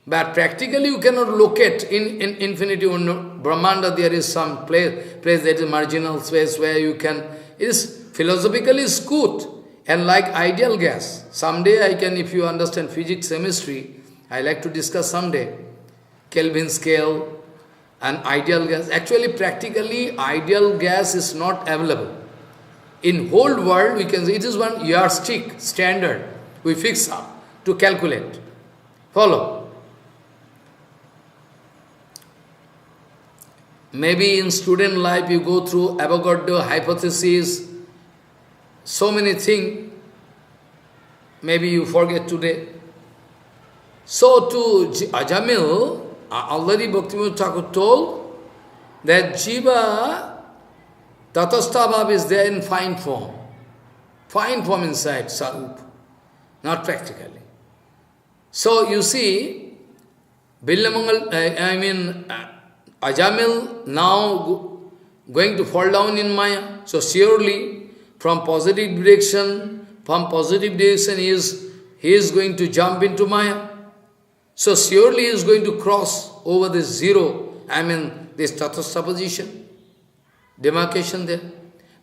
But practically you cannot locate in infinity Brahmanda. There is some place that is marginal space where you can, it is philosophically is good and like ideal gas. Someday I can, if you understand physics, chemistry, I like to discuss someday, Kelvin scale and ideal gas. Actually, practically ideal gas is not available. In whole world, we can say it is one yardstick, standard, we fix up to calculate. Follow. Maybe in student life you go through Avogadro hypothesis, so many things, maybe you forget today. So to Ajamil, already Bhaktivinoda Thakur told that Jiva Tatastha Bhav is there in fine form inside Sarup, not practically. So you see, Ajamil now going to fall down in Maya. So surely from positive direction he is going to jump into Maya. So surely he is going to cross over this 0, this Tatastha position. Demarcation there.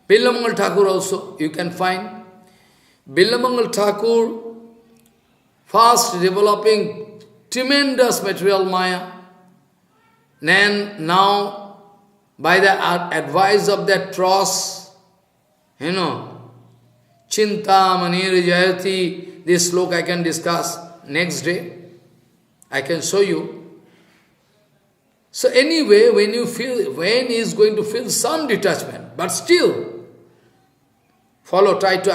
Billamangal Thakur also, you can find. Billamangal Thakur fast developing tremendous material Maya. And now, by the advice of that Tross, Chinta Manir Jayati, this sloka I can discuss next day. I can show you. So anyway, when he is going to feel some detachment, but still, try to,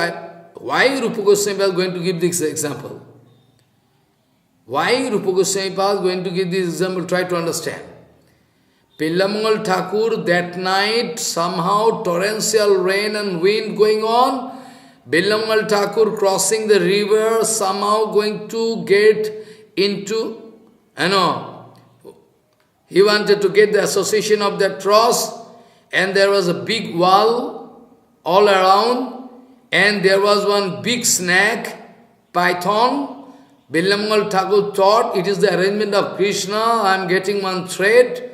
why Rupa Goswami is going to give this example? Why Rupa Goswami is going to give this example? Try to understand. Pillamangal Thakur, that night, somehow torrential rain and wind going on, Pillamangal Thakur crossing the river, somehow going to get into, he wanted to get the association of that cross, and there was a big wall all around, and there was one big snake, python, Bilamangal Thakur thought it is the arrangement of Krishna, I am getting one thread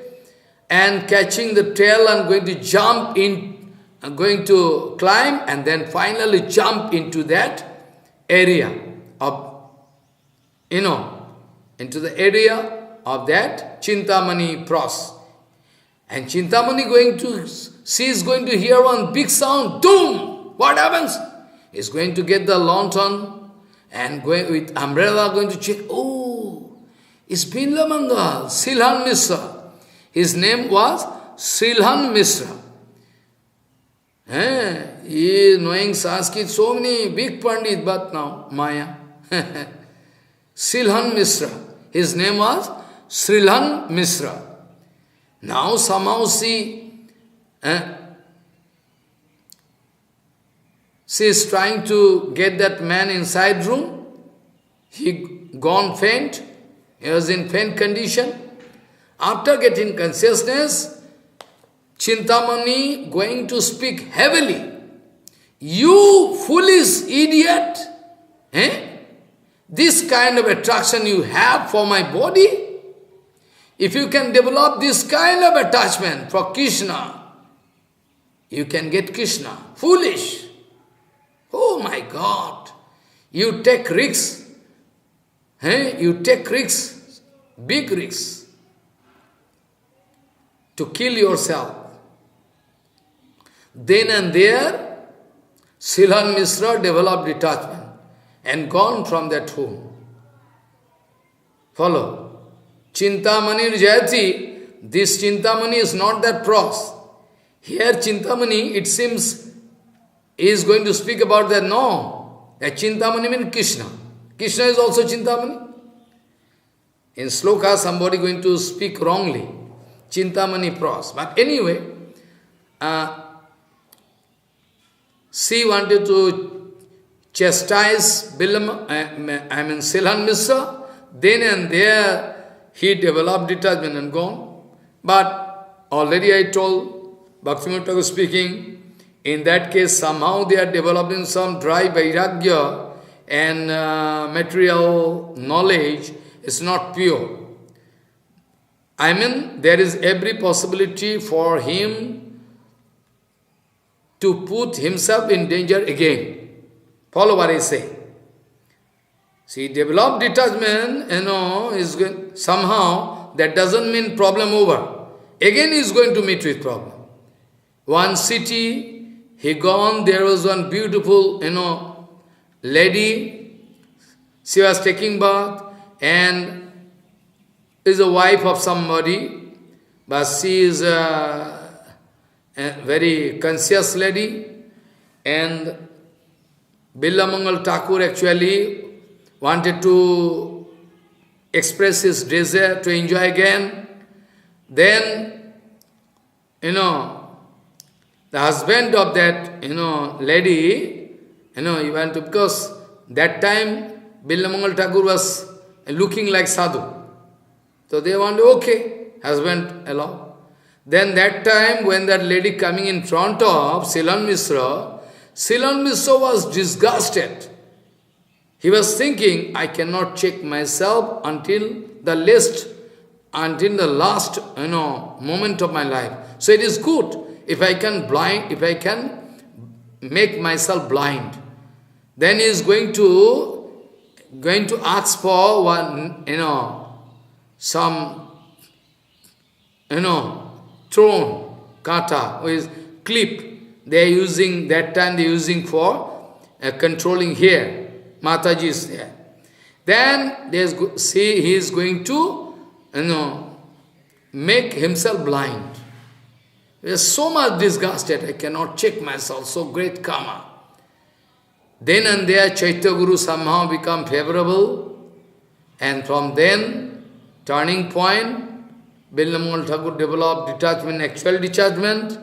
and catching the tail and going to jump in, going to climb and then finally jump into that area of, into the area of that Chintamani pros. And Chintamani she is going to hear one big sound, doom! What happens? He's going to get the lantern and going with umbrella, going to check. Oh, it's Bilamangal, Silhan Misra. His name was Silhan Misra. He is knowing Sanskrit, so many big Pandit, but now, Maya. Silhan Misra. His name was Silhan Misra. Now somehow she is trying to get that man inside room. He gone faint. He was in faint condition. After getting consciousness, Chintamani going to speak heavily. You foolish idiot! This kind of attraction you have for my body? If you can develop this kind of attachment for Krishna, you can get Krishna. Foolish! Oh my God! You take risks. You take risks, big risks, to kill yourself. Then and there, Silhan Misra developed detachment and gone from that home. Follow. Chintamani Jayati, this Chintamani is not that pros. Here Chintamani, it seems, is going to speak about that. No, that Chintamani means Krishna. Krishna is also Chintamani. In sloka, somebody going to speak wrongly. Chintamani pros. But anyway, she wanted to chastise Silhan Misra. Then and there, he developed detachment and gone. But already I told, Bhaktivinoda Thakur speaking, in that case somehow they are developing some dry vairagya and material knowledge is not pure. I mean, there is every possibility for him to put himself in danger again. Follow what I say. See, developed detachment, is going, somehow, that doesn't mean problem over. Again he is going to meet with problem. One city, he gone, there was one beautiful, lady, she was taking bath, and is a wife of somebody, but she is a very conscious lady, and Bilamangal Thakur actually wanted to express his desire to enjoy again. Then, the husband of that, lady, he went to, because that time Bilamangal Thakur was looking like sadhu. So they want to, okay, husband allow. Then that time when that lady coming in front of Silhan Misra was disgusted. He was thinking, I cannot check myself until the last moment of my life. So it is good if I can make myself blind. Then he is going to ask for one, some, throne, kata, or is clip. They are using, that time they are using for controlling hair. Mataji is there. Then he is going to, make himself blind. He is so much disgusted, I cannot check myself, so great karma. Then and there Chaitya Guru somehow become favorable, and from then, turning point, Bilamangal Thakur developed detachment, actual detachment,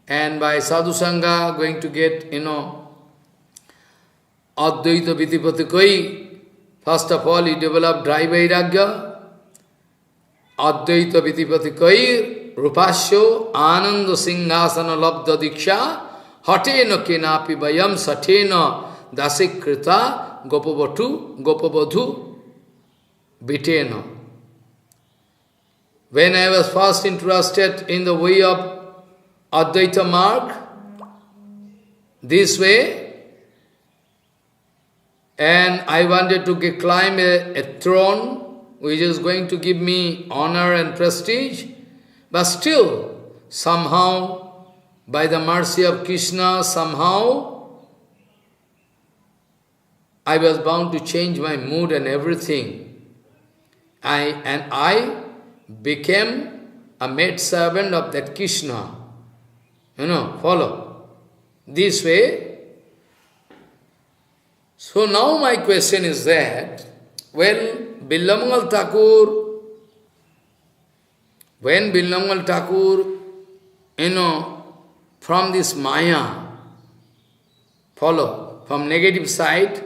and by Sadhu Sangha going to get, Advaita Vitipati Koi. First of all, he developed dry vairagya. Advaita Vitipati Koi, Rupasyo, Ananda Singhasana Labdha Diksha, Hatena Kenapi Bayam Satena Dasikrita Gopavadhu. Bitena. When I was first interested in the way of Advaita Marg, this way, and I wanted to climb a throne which is going to give me honor and prestige, but still, somehow, by the mercy of Krishna, somehow, I was bound to change my mood and everything. I became a maidservant of that Krishna. Follow. This way. So now my question is that, when Billamangal Thakur, from this Maya, follow, from negative side,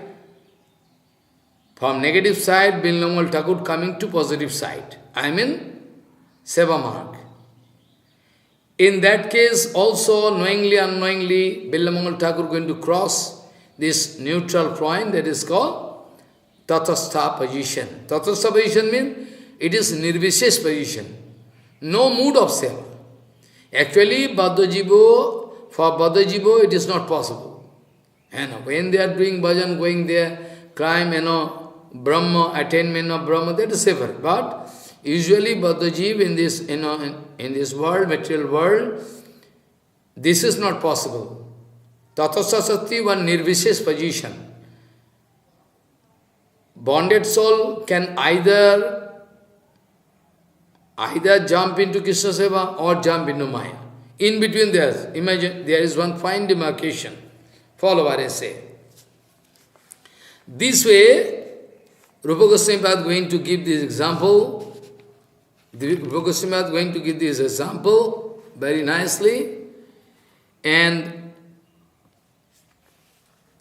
Billamangal Thakur coming to positive side. I mean, Seva Marg. In that case, also, knowingly, unknowingly, Billamangal Thakur going to cross this neutral point that is called Tatastha position. Tatastha position means it is Nirvishesh position. No mood of self. Actually, for Baddha it is not possible. When they are doing bhajan, going there, climb, Brahma, attainment of Brahma, that is separate. But usually Baddha in this, in this world, material world, this is not possible. Tatastha Sati, one Nirvishesh position. Bonded soul can either jump into Krishna Seva or jump into Maya. In between there, imagine, there is one fine demarcation. Follow what I say. This way, Rupa Goswami is going to give this example. Rupa Goswami is going to give this example very nicely. And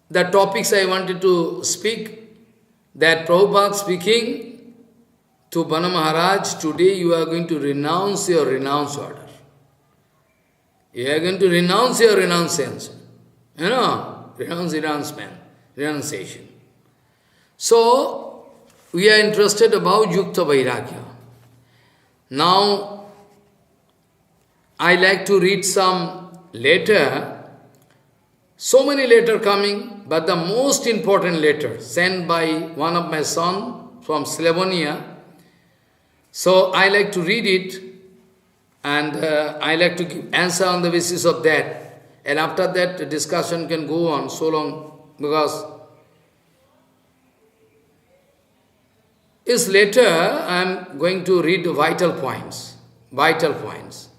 the topics I wanted to speak, that Prabhupada speaking to Bana Maharaj, today you are going to renounce your renounce order. You are going to renounce your renunciation. Renunciation. So, we are interested about Yukta Vairagya. Now, I like to read some letter. So many letters coming, but the most important letter sent by one of my son from Slavonia. So I like to read it, and I like to give answer on the basis of that. And after that, the discussion can go on so long, because this letter I am going to read the vital points. Vital points.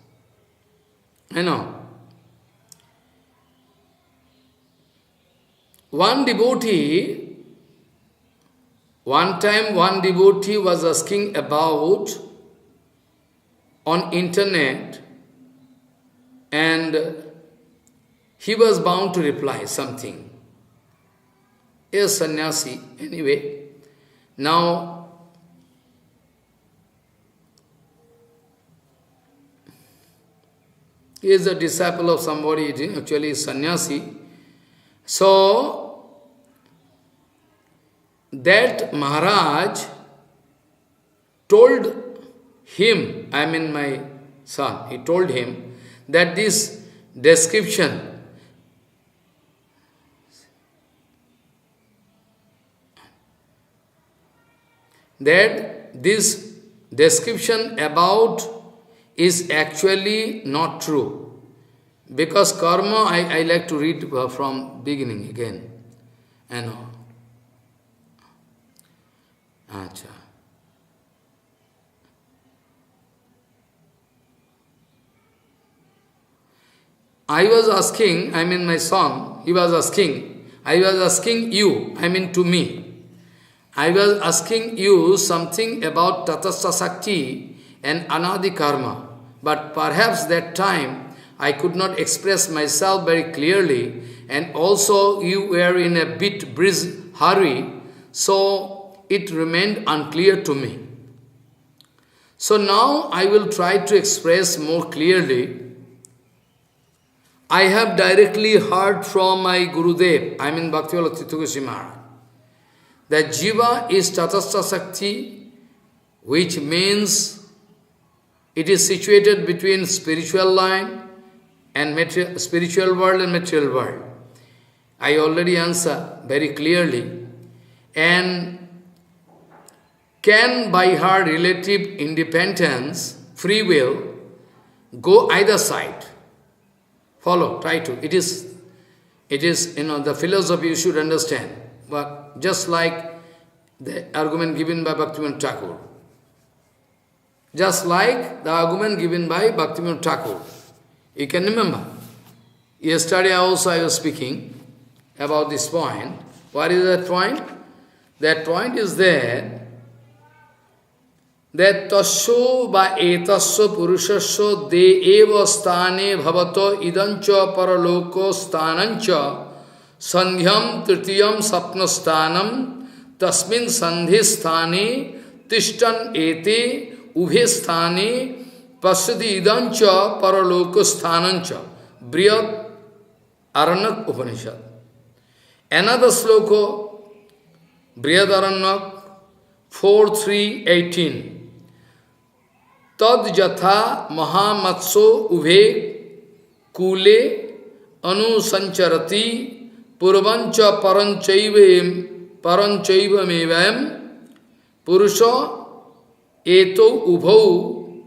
One devotee was asking about on internet, and he was bound to reply something. He is sannyasi, anyway. Now, he is a disciple of somebody, actually sannyasi. So, that Maharaj told him, I mean my son, he told him that this description, about is actually not true. Because karma, I like to read from beginning again. Acha. I was asking, I mean my son, I was asking you, I mean to me. I was asking you something about Tatastha Sakti and Anadi Karma. But perhaps that time I could not express myself very clearly, and also you were in a bit hurry, so it remained unclear to me. So now I will try to express more clearly. I have directly heard from my Gurudev, I mean Bhaktivinoda Tirtha Goswami Maharaj, that Jiva is Tatastha Sakti which means it is situated between spiritual line and spiritual world and material world. I already answer very clearly. And can by her relative independence, free will, go either side? Follow, try to. It is, the philosophy you should understand. But just like the argument given by Bhaktivinoda Thakur. Just like the argument given by Bhaktivinoda Thakur. You can remember. Yesterday also I was speaking about this point. What is that point? That point is that tasyo ba etasya purushasya de eva sthane bhavato idancha paraloko sthanancha sandhyam tritiyam sapna sthanam tasmin sandhi sthane tishtan ete ubhe sthane pasyati idancha paraloko sthanancha briyat Aranak Upanishad. Another sloka, Briyad Aranak 4.3.18. Tad jatha mahamatso ubhe kule anusancharati purvancha paranchaiva mevayam purusha eto ubhau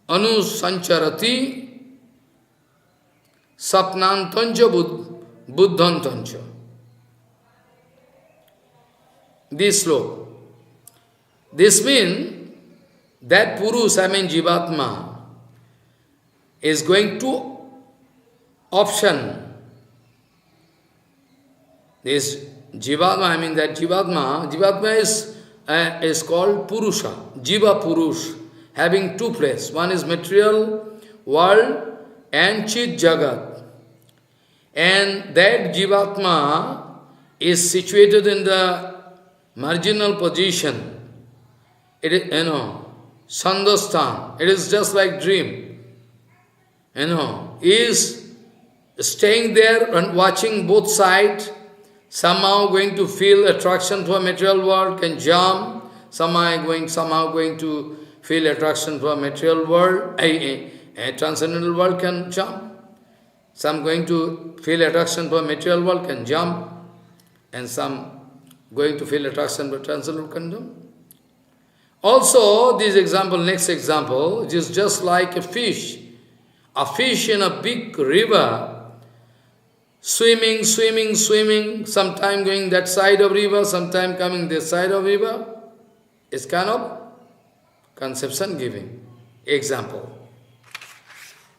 anusancharati sapnantancha buddhantancha. This sloka. This means that Purus, Jivatma, is going to option. This Jivatma, that Jivatma is called Purusha, Jiva Purush, having two places. One is material world and Chit Jagat. And that Jivatma is situated in the marginal position. It is, Sandhastan. It is just like dream. Is staying there and watching both sides, somehow going to feel attraction to a material world, can jump, somehow going to feel attraction to a material world, a transcendental world can jump. Some going to feel attraction to a material world can jump, and some going to feel attraction to transcendental can jump. Also, this example, next example, it is just like a fish. A fish in a big river, swimming, sometime going that side of river, sometime coming this side of river. It's kind of conception giving example.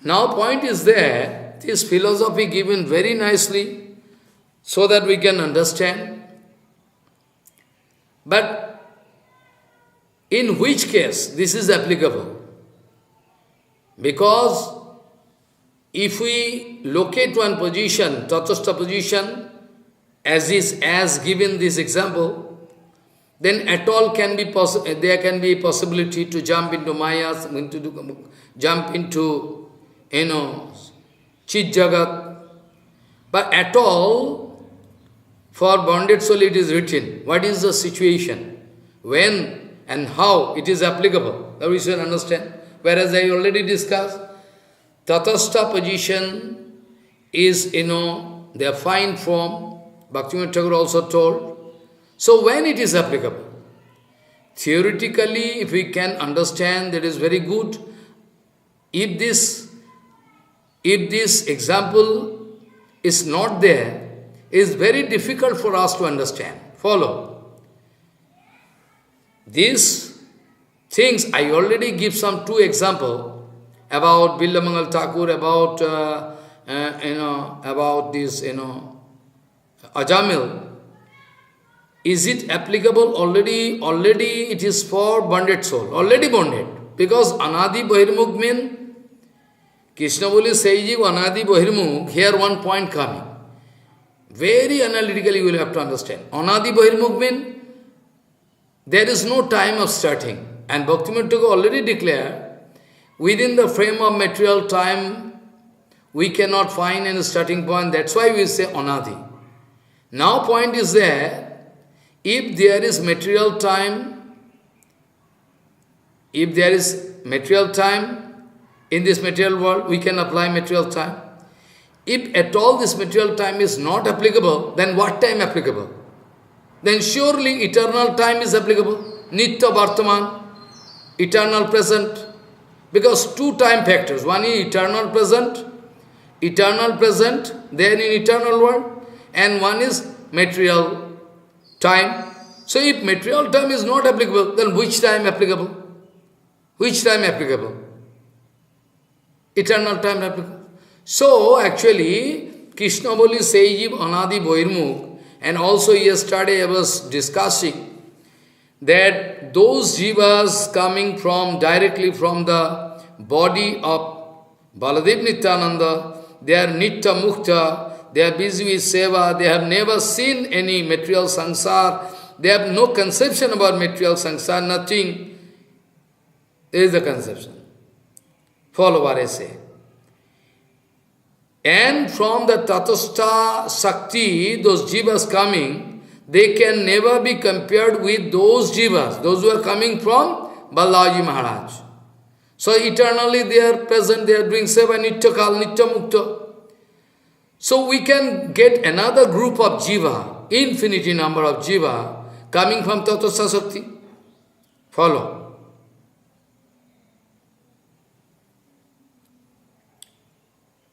Now point is there, this philosophy given very nicely so that we can understand. But in which case this is applicable? Because if we locate one position, tatastha position, as given this example, then at all there can be possibility to jump into Maya, jump into, Chit Jagat. But at all, for bonded soul it is written, what is the situation, when and how it is applicable, that we should understand. Whereas I already discussed, tatastha position is, their fine form, Bhaktivinoda Thakur also told. So when it is applicable? Theoretically, if we can understand, that is very good. If this example is not there, it is very difficult for us to understand. Follow. These things, I already give some two examples about Billamangal Thakur, about this, Ajamil. Is it applicable already? Already it is for bonded soul, already bonded. Because Anadi Bahirmukh means, Krishna Boli Saiji Anadi Bahirmukh, here one point coming. Very analytically you will have to understand. Anadi Bahirmukh means, there is no time of starting. And Bhaktivinoda Thakur already declared, within the frame of material time, we cannot find any starting point. That's why we say Anadi. Now point is there, if there is material time, if there is material time in this material world, we can apply material time. If at all this material time is not applicable, then what time applicable? Then surely eternal time is applicable. Nitya Vartaman, eternal present. Because two time factors. One is eternal present, there in eternal world, and one is material time. So if material time is not applicable, then which time applicable? Which time applicable? Eternal time applicable. So actually, Krishna Boli Sejiv Anadi Boirmukh, and also yesterday I was discussing that those jivas coming from directly from the body of Baladev Nityananda, they are Nitya Mukta, they are busy with seva, they have never seen any material sansar, they have no conception about material sansar, nothing. There is the conception. Follow what I say. And from the Tatastha Shakti, those jivas coming, they can never be compared with those jivas, those who are coming from Balaji Maharaj. So eternally they are present, they are doing seva, nitya kal, nitya mukta. So we can get another group of jiva, infinity number of jiva, coming from Tatastha Shakti. Follow.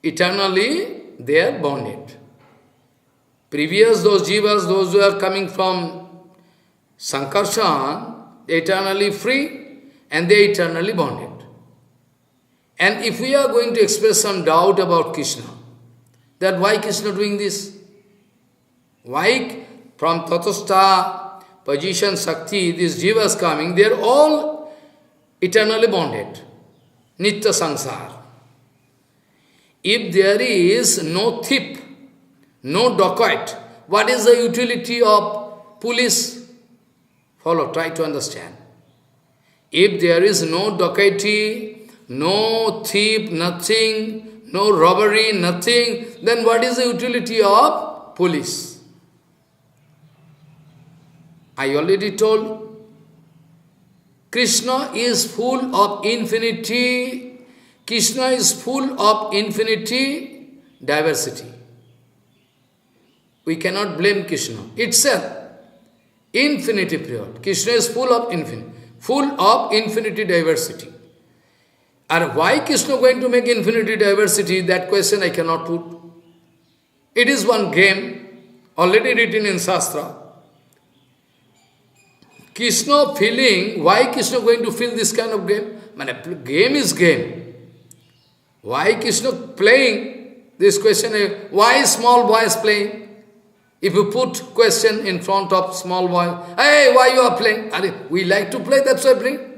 Eternally they are bonded. Previous those jivas, those who are coming from Sankarshan, eternally free and they eternally bonded. And if we are going to express some doubt about Krishna, that why Krishna doing this? Why from Tatastha position Shakti, these jivas coming, they are all eternally bonded. Nitya Sansar. If there is no thief, no dacoit, what is the utility of police? Follow, try to understand. If there is no dacoity, no thief, nothing, no robbery, nothing, then what is the utility of police? I already told, Krishna is full of infinity. Krishna is full of infinity diversity. We cannot blame Krishna. Itself, infinity period. Krishna is full of infinity diversity. And why Krishna going to make infinity diversity, that question I cannot put. It is one game, already written in Shastra. Krishna feeling, why Krishna going to feel this kind of game? Game is game. Why Krishna playing? This question is, why small boy is playing? If you put question in front of small boy, hey, why you are playing? We like to play, that's why I play.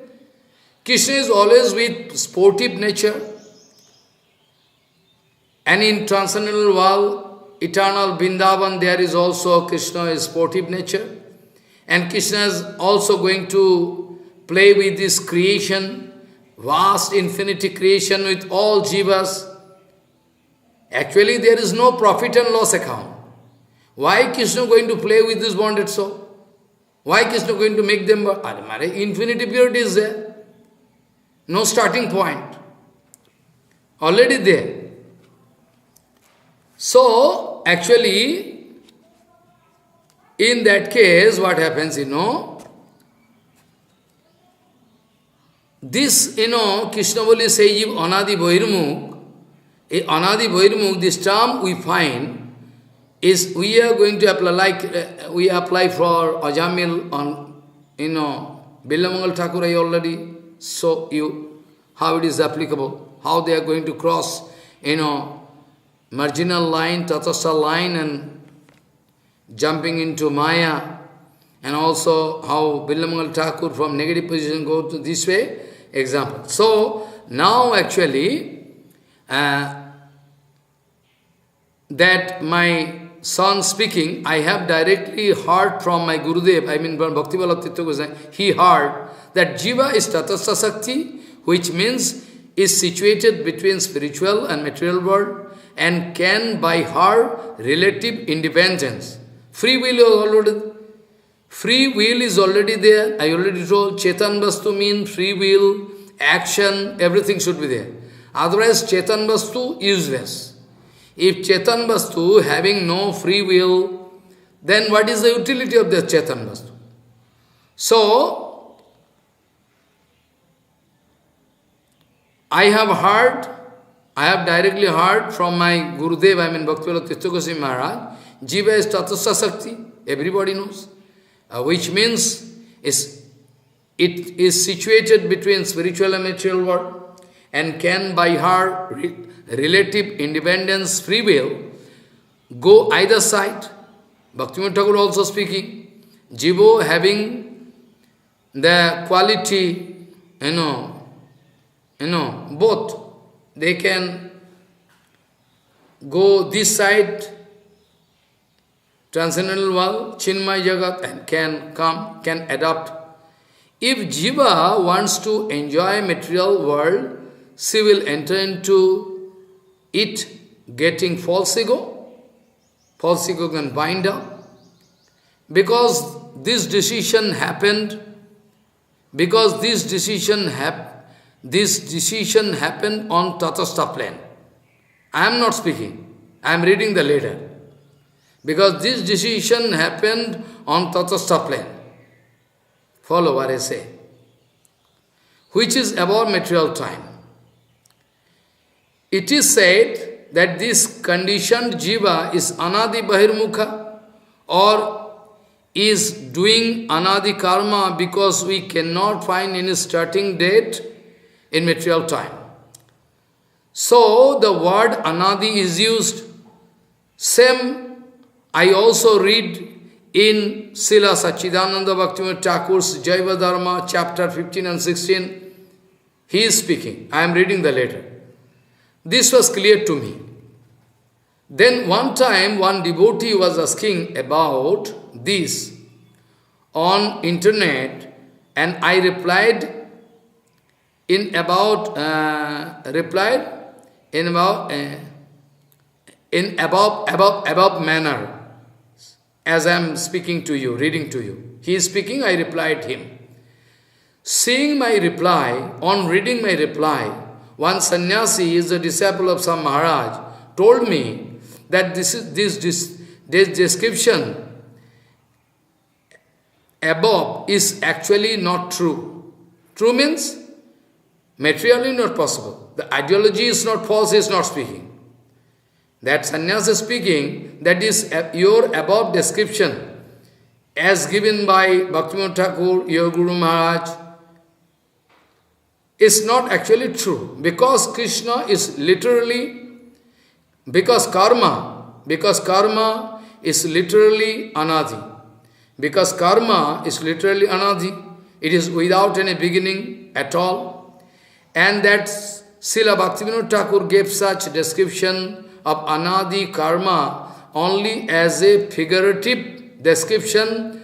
Krishna is always with sportive nature. And in transcendental world, eternal Vrindavan, there is also Krishna is sportive nature. And Krishna is also going to play with this creation, vast infinity creation with all jivas. Actually, there is no profit and loss account. Why Krishna going to play with this bonded soul? Why Krishna going to make them... Infinity period is there. No starting point. Already there. So, actually, in that case, what happens, this, Krishna Boli Sejiv Anadi Boirmukh, Anadi Boirmukh, this term we find, is we are going to apply, like we apply for Ajamil on, Billamangal Thakur, I already saw you, how it is applicable, how they are going to cross, marginal line, Tatastha line, and jumping into Maya, and also how Billamangal Thakur from negative position go to this way, example. So, now actually, that my son speaking, I have directly heard from my Gurudev, I mean from Bhakti Vallabh Tirtha Goswami, he heard that Jiva is Tatastha Shakti, which means is situated between spiritual and material world, and can by her relative independence Free will is already, free will is already there. I already told Chetan Vastu means free will, action, everything should be there. Otherwise, Chetan Vastu useless. If Chetan Vastu having no free will, then what is the utility of the Chetan Vastu? So, I have directly heard from my Gurudev, Bhaktivedanta Tirtha Goswami Maharaj, Jiva is Tattva Sakti, everybody knows, which means it is situated between spiritual and material world, and can by her relative independence, free will, go either side. Bhaktivinoda Thakur also speaking, Jiva having the quality, both. They can go this side, transcendental world, Chinmay Jagat, and can adapt. If Jiva wants to enjoy material world, she will enter into it getting false ego. False ego can bind up. Because this decision happened, this decision happened on Tatastha plane. I am not speaking, I am reading the letter. Because this decision happened on Tatastha plane. Follow what I say. Which is above material time. It is said that this conditioned jiva is anadi bahirmukha, or is doing anadi karma because we cannot find any starting date in material time. So the word anadi is used. Same I also read in Srila Sachidananda Bhaktivinoda Thakur's Jiva Dharma, chapter 15 and 16. He is speaking. I am reading the letter. This was clear to me. Then one time, one devotee was asking about this on internet, and I replied in above manner, as I am speaking to you, reading to you. He is speaking, I replied him. Seeing my reply, on reading my reply, one sannyasi is a disciple of some Maharaj, told me that this description above is actually not true. True means materially not possible. The ideology is not false, he is not speaking. That sannyasi is speaking, that is your above description as given by Bhaktivinoda Thakur, your Guru Maharaj, is not actually true, because Krishna is literally, because karma is literally anadi. Because karma is literally anadi, it is without any beginning at all. And that Srila Bhaktivinoda Thakur gave such description of anadi karma only as a figurative description,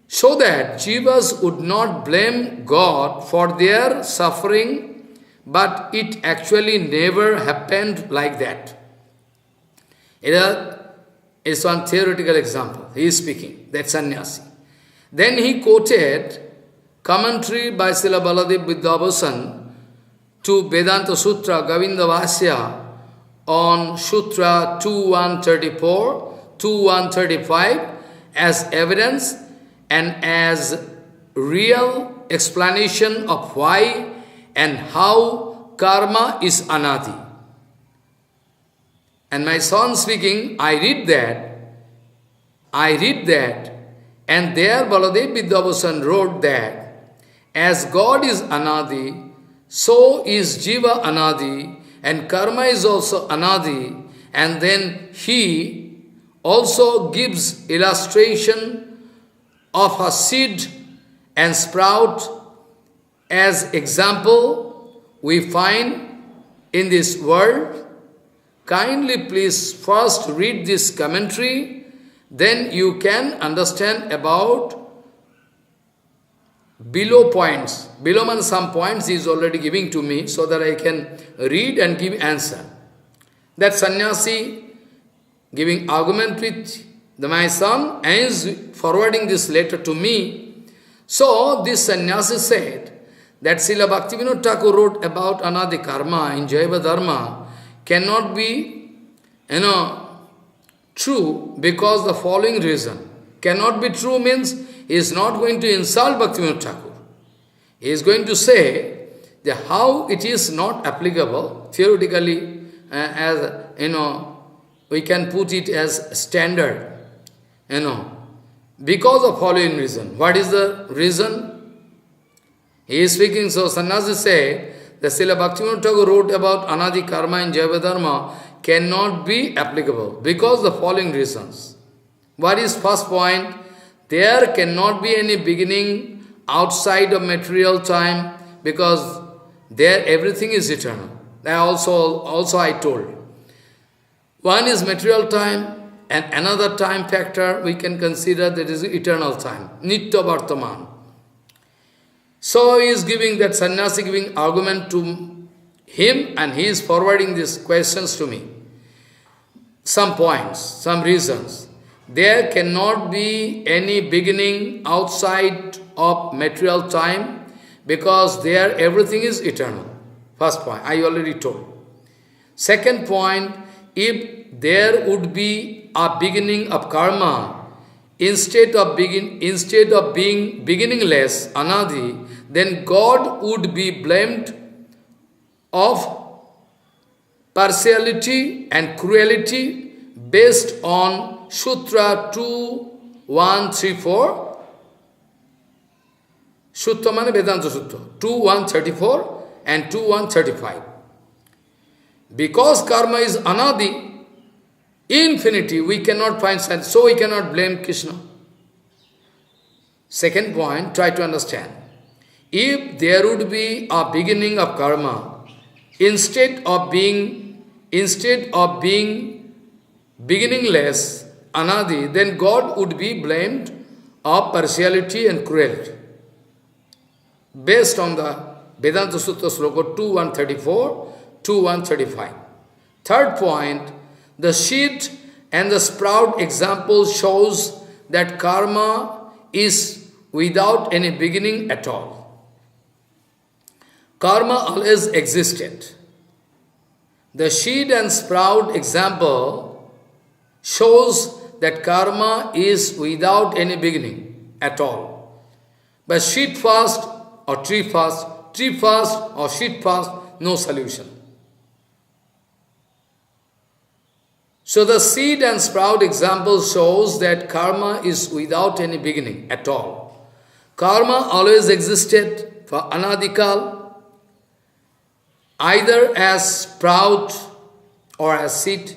so that jivas would not blame God for their suffering, but it actually never happened like that. It is one theoretical example. He is speaking, that sannyasi. Then he quoted commentary by Srila Baladev Vidyabhasan to Vedanta Sutra Govinda Vasya on Sutra 2134, 2135 as evidence and as real explanation of why and how karma is anadi. And my son speaking, I read that, and there Baladev Vidyabhasan wrote that as God is anadi, so is jiva anadi, and karma is also anadi, and then he also gives illustration of a seed and sprout as example we find in this world. Kindly please first read this commentary, then you can understand about below points. Below and some points he is already giving to me so that I can read and give answer. That sannyasi giving argument with my son is forwarding this letter to me. So this sannyasi said that Srila Bhaktivinoda Thakur wrote about anadi karma in Jiva Dharma cannot be, true because the following reason. Cannot be true means he is not going to insult Bhaktivinoda Thakur. He is going to say that how it is not applicable, theoretically, as, we can put it as standard, because of following reason. What is the reason? He is speaking, so Sannyasi say, that Srila Bhaktivinoda Thakur wrote about anadi karma in Jiva Dharma cannot be applicable because the following reasons. What is first point? There cannot be any beginning outside of material time because there everything is eternal. That also I told. One is material time and another time factor we can consider that is eternal time, Nitya Vartaman. So he is giving that sannyasi giving argument to him and he is forwarding these questions to me. Some points, some reasons. There cannot be any beginning outside of material time because there everything is eternal. First point, I already told. Second point, if there would be a beginning of karma, instead of being beginningless, anadi, then God would be blamed of partiality and cruelty based on Sutra 2134. Sutra means Vedanta Sutra 2134 and 2135. Because karma is anadi, infinity, we cannot find sense, so we cannot blame Krishna. Second point, try to understand. If there would be a beginning of karma, instead of being beginningless, anadi, then God would be blamed of partiality and cruelty. Based on the Vedanta Sutra Sloka 2134, 2135. Third point, the seed and the sprout example shows that karma is without any beginning at all. Karma always existed. The seed and sprout example shows that karma is without any beginning at all. But seed fast or tree fast or seed fast, no solution. So the seed and sprout example shows that karma is without any beginning at all. Karma always existed for anadikal, either as sprout or as seed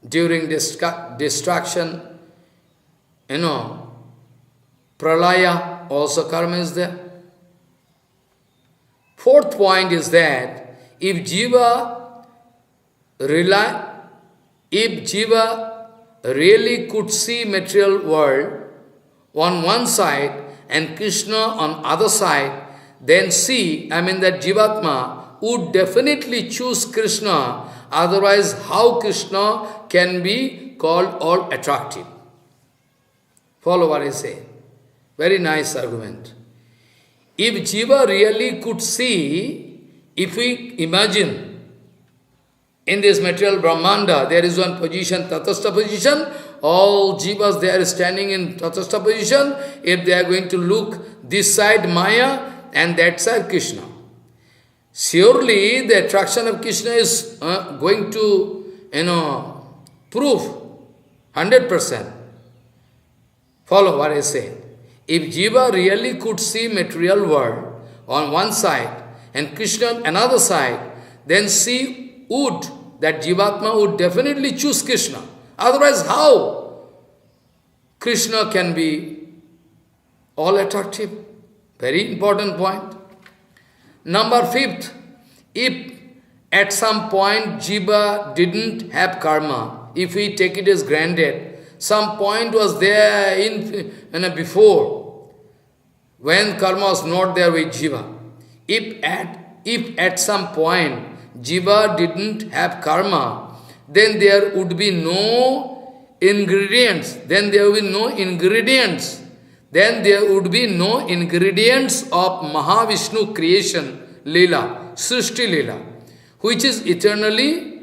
during destruction, pralaya, also karma is there. Fourth point is that if Jiva really could see material world on one side and Krishna on other side, then that Jivatma would definitely choose Krishna, otherwise how Krishna can be called all attractive? Follow what I say. Very nice argument. If Jiva really could see, if we imagine in this material Brahmanda, there is one position, Tatastha position, all Jivas they are standing in Tatastha position, if they are going to look this side Maya and that side Krishna. Surely the attraction of Krishna is going to, prove 100%. Follow what I say. If Jiva really could see material world on one side and Krishna on another side, then that Jivatma would definitely choose Krishna. Otherwise, how Krishna can be all attractive? Very important point. Number fifth, if at some point Jiva didn't have karma, if we take it as granted, some point was there before, when karma was not there with Jiva. If at some point Jiva didn't have karma, then there would be no ingredients, then there will be no ingredients. Then there would be no ingredients of Mahavishnu creation, Leela, Srishti Leela, which is eternally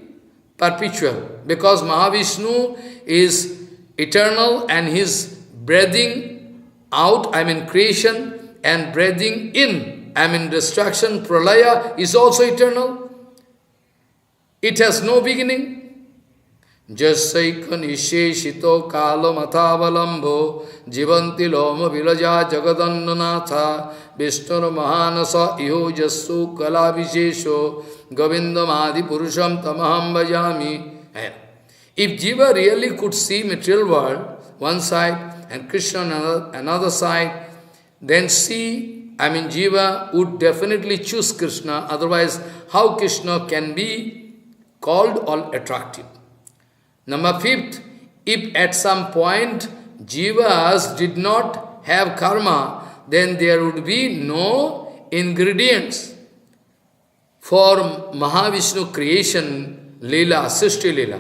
perpetual. Because Mahavishnu is eternal and his breathing out, creation, and breathing in, destruction, pralaya, is also eternal. It has no beginning. Jasaika nisheshito kalo matavalambo jivanti loma vilaja jagadannanatha vishnur mahanasa iho jasu kala vishesho govindamadi purusham tamaham bhajami. If Jiva really could see material world, one side, and Krishna another side, then Jiva would definitely choose Krishna, otherwise how Krishna can be called all attractive? Number 5, if at some point Jivas did not have karma, then there would be no ingredients for Mahavishnu creation, Leela, Srishti Leela,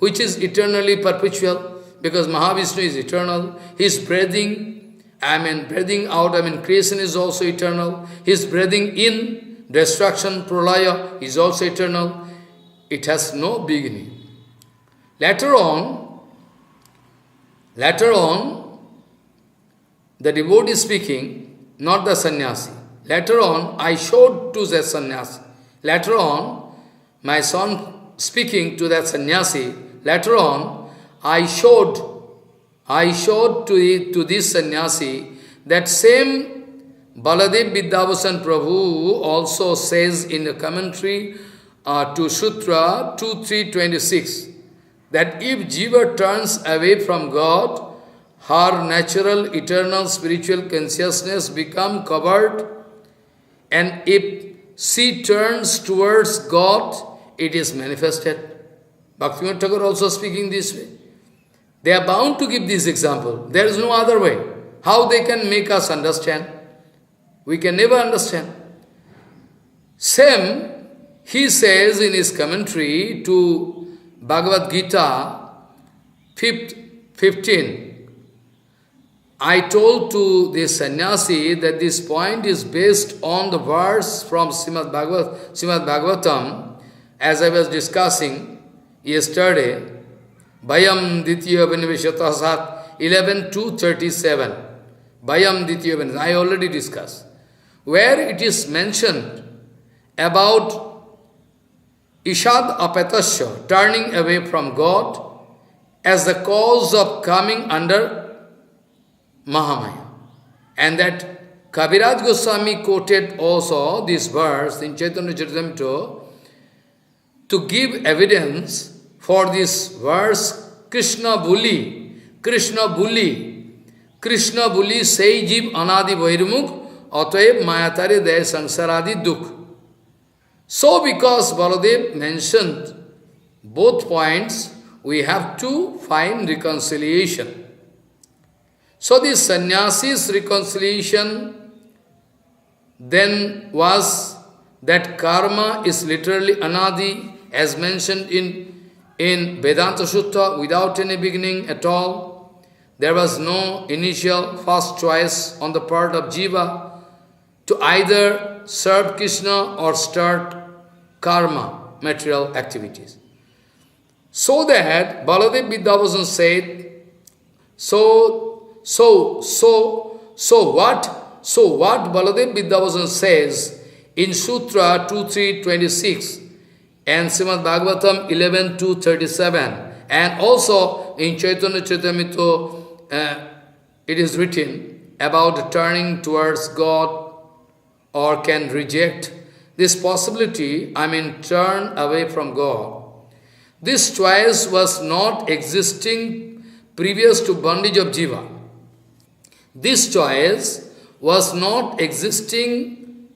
which is eternally perpetual, because Mahavishnu is eternal. His breathing, breathing out, creation is also eternal. His breathing in, destruction, pralaya, is also eternal. It has no beginning. Later on, the devotee speaking, not the sannyasi. Later on, I showed to that sannyasi. Later on, my son speaking to that sannyasi. Later on, I showed to this sannyasi that same Baladev Vidyabhushan Prabhu also says in the commentary to Sutra 2.3.26 that if Jiva turns away from God, her natural, eternal, spiritual consciousness become covered, and if she turns towards God, it is manifested. Bhaktivinoda Thakur also speaking this way. They are bound to give this example. There is no other way. How they can make us understand? We can never understand. Same, he says in his commentary to Bhagavad Gita 15, I told to this sannyasi that this point is based on the verse from Srimad Bhagavatam, as I was discussing yesterday, Bhayam Ditya Vinivishata Sat 11.2.37. Bhayam Ditya Vinivishata, I already discussed, where it is mentioned about Ishad apatasya, turning away from God, as the cause of coming under Mahamaya. And that Kaviraj Goswami quoted also this verse in Chaitanya Charitamrita to give evidence for this verse, Krishna Buli sei jiv anadi vairumukh ataeb mayatare de sansaradi dukh. So because Baladev mentioned both points, we have to find reconciliation. So this sannyasi's reconciliation then was that karma is literally anadi, as mentioned in Vedanta Sutta, without any beginning at all. There was no initial first choice on the part of Jiva to either serve Krishna or start karma, material activities. So that Baladev Vidyabhushan said, so what Baladev Vidyabhushan says in Sutra 2.3.26 and Srimad Bhagavatam 11.2.37 and also in Chaitanya Charitamrita it is written about turning towards God or can reject this possibility, turn away from God. This choice was not existing previous to bondage of Jiva. This choice was not existing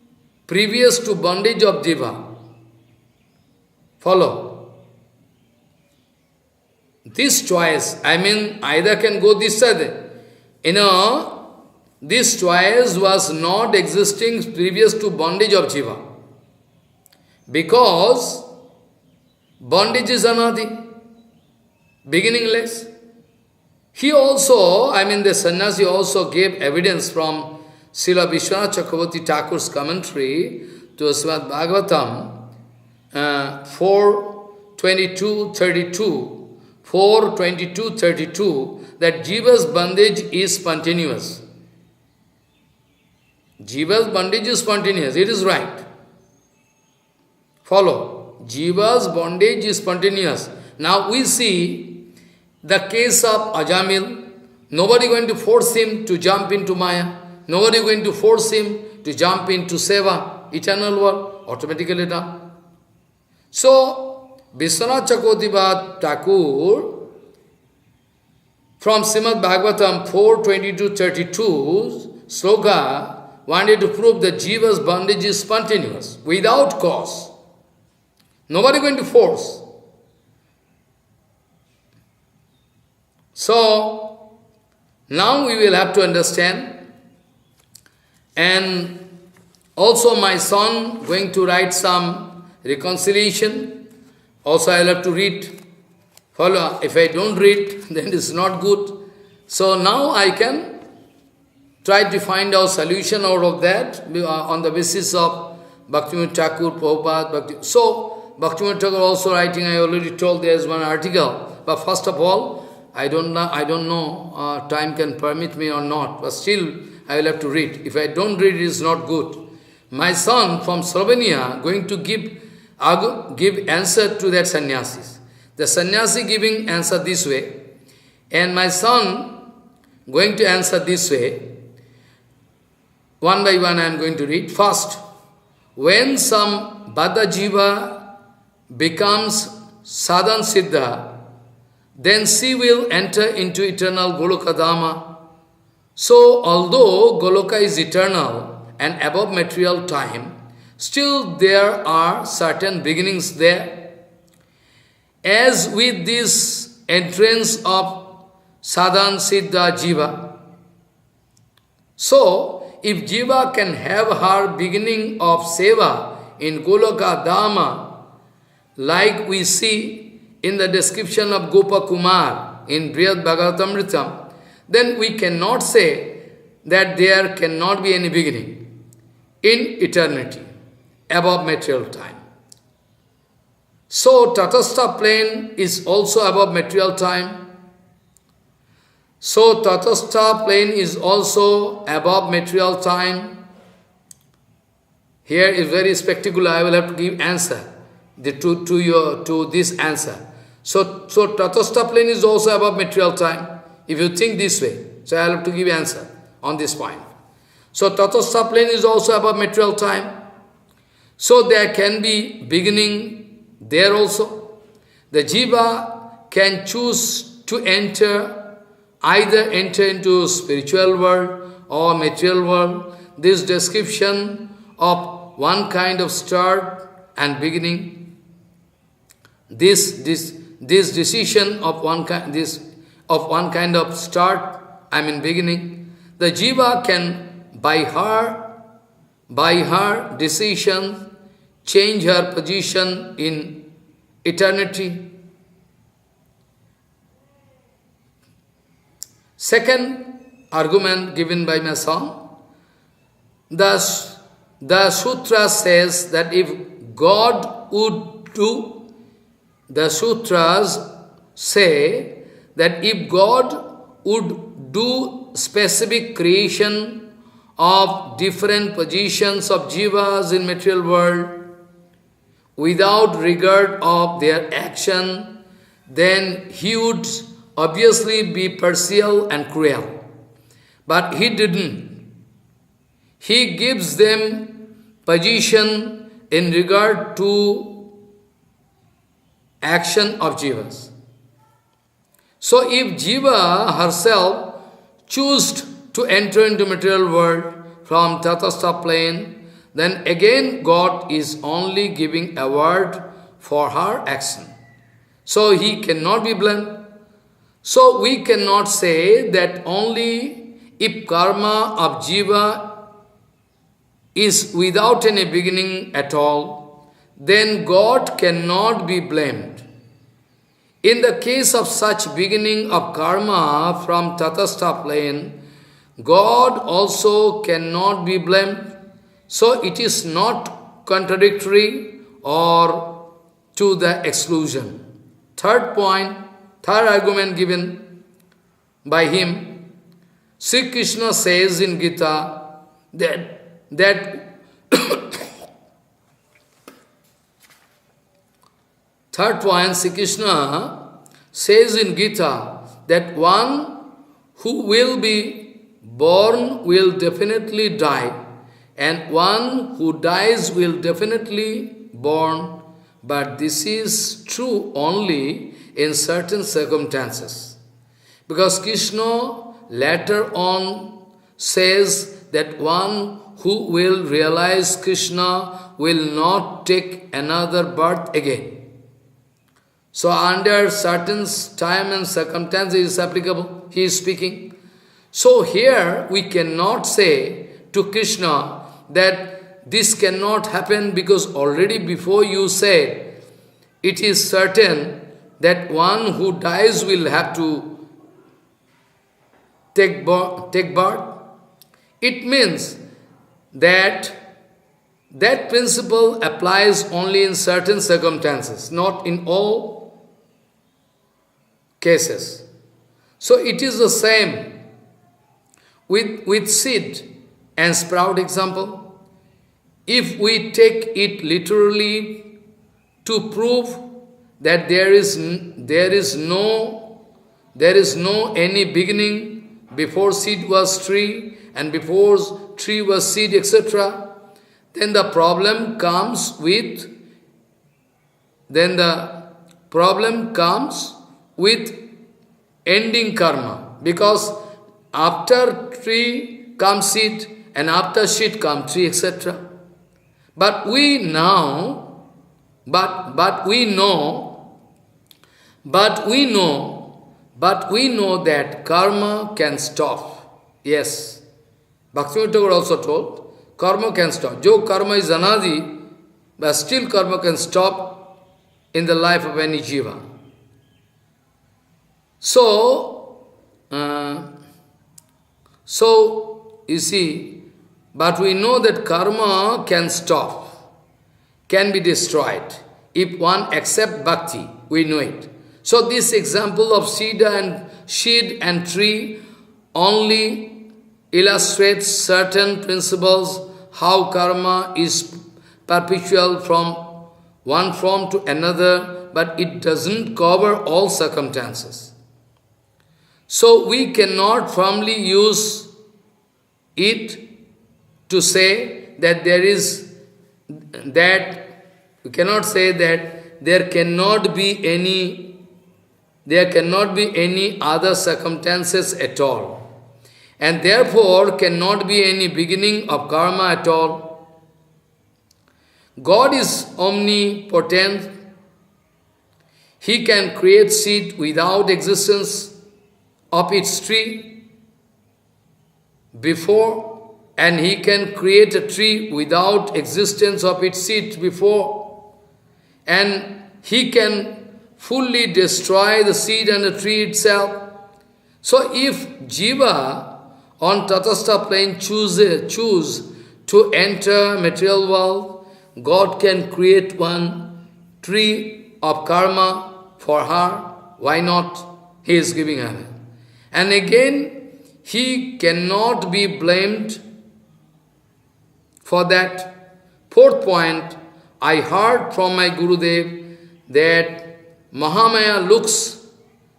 previous to bondage of Jiva. Follow. This choice, either can go this side. This choice was not existing previous to bondage of Jiva. Because bondage is anadi, beginningless. He also, the sannyasi also gave evidence from Srila Vishwanath Chakravarti Thakur's commentary to Srimad Bhagavatam 4:22-32, that Jiva's bondage is continuous. Jiva's bondage is continuous, it is right. Follow. Jiva's bondage is continuous. Now we see the case of Ajamil. Nobody going to force him to jump into Maya. Nobody going to force him to jump into Seva, eternal world, automatically done. So, Vishwanath Chakravarti Thakur, from Srimad Bhagavatam 4:22-32 sloka, wanted to prove that Jiva's bondage is spontaneous, without cause. Nobody going to force. So, now we will have to understand. And also my son going to write some reconciliation. Also I will have to read. Follow. If I don't read, then it's not good. So now I can try to find out solution out of that on the basis of Bhaktivinoda Thakur, Prabhupada, Bhakti. So, Bhaktivinoda Thakur also writing, I already told there is one article. But first of all, I don't know, time can permit me or not, but still I will have to read. If I don't read, it is not good. My son from Slovenia going to give answer to that sannyasis. The sannyasi giving answer this way, and my son going to answer this way. One by one I am going to read. First, when some Baddha Jiva becomes sadhan siddha, then she will enter into eternal Goloka Dhamma. So, although Goloka is eternal and above material time, still there are certain beginnings there. As with this entrance of sadhan siddha Jiva, so if Jiva can have her beginning of seva in Goloka Dhamma, like we see in the description of Gopa Kumar in Brihad Bhagavatamritam, then we cannot say that there cannot be any beginning in eternity, above material time. So, Tatastha plane is also above material time. So, Tatastha plane is also above material time. Here is very spectacular, I will have to give answer to this answer. So Tatastha plane is also above material time, if you think this way. So I will have to give answer on this point. So Tatastha plane is also above material time. So there can be beginning there also. The Jiva can choose to either enter into spiritual world or material world. This description of one kind of start and beginning, this decision of one kind of start, beginning, the Jiva can by her decision change her position in eternity. Second argument given by my son, the sutra says that if God would do, the sutras say that if God would do specific creation of different positions of jivas in material world without regard of their action, then he would obviously be partial and cruel. But he didn't. He gives them position in regard to action of jivas. So if jiva herself choose to enter into material world from Tatastha plane, then again God is only giving award for her action. So he cannot be blamed. So we cannot say that only if karma of jiva is without any beginning at all, then God cannot be blamed. In the case of such beginning of karma from tatastha plane, God also cannot be blamed, so it is not contradictory or to the exclusion. Third point, third argument given by him, Sri Krishna says in Gita that third point, Sri Krishna says in Gita that one who will be born will definitely die, and one who dies will definitely born, but this is true only in certain circumstances. Because Krishna later on says that one who will realize Krishna will not take another birth again. So under certain time and circumstances is applicable, he is speaking. So here we cannot say to Krishna that this cannot happen because already before you said it is certain that one who dies will have to take birth. It means that that principle applies only in certain circumstances, not in all cases. So it is the same with seed and sprout example. If we take it literally to prove that there is no any beginning before seed was tree and before tree was seed, etc., then the problem comes with ending karma, because after tree comes seed and after seed comes tree, etc. But we know that karma can stop. Yes, Bhaktivinoda Thakur also told, karma can stop. Jo karma is anadi, but still karma can stop in the life of any jiva. So you see, but we know that karma can stop, can be destroyed. If one accepts bhakti, we know it. So this example of seed and tree only illustrates certain principles, how karma is perpetual from one form to another, but it doesn't cover all circumstances. So we cannot firmly use it to say that we cannot say that there cannot be any other circumstances at all, and therefore cannot be any beginning of karma at all. God is omnipotent. He can create seed without existence of its tree before, and he can create a tree without existence of its seed before, and he can fully destroy the seed and the tree itself. So if jiva on tatastha plane choose to enter material world, God can create one tree of karma for her. Why not? He is giving her. And again, he cannot be blamed for that. Fourth point, I heard from my Gurudev that Mahamaya looks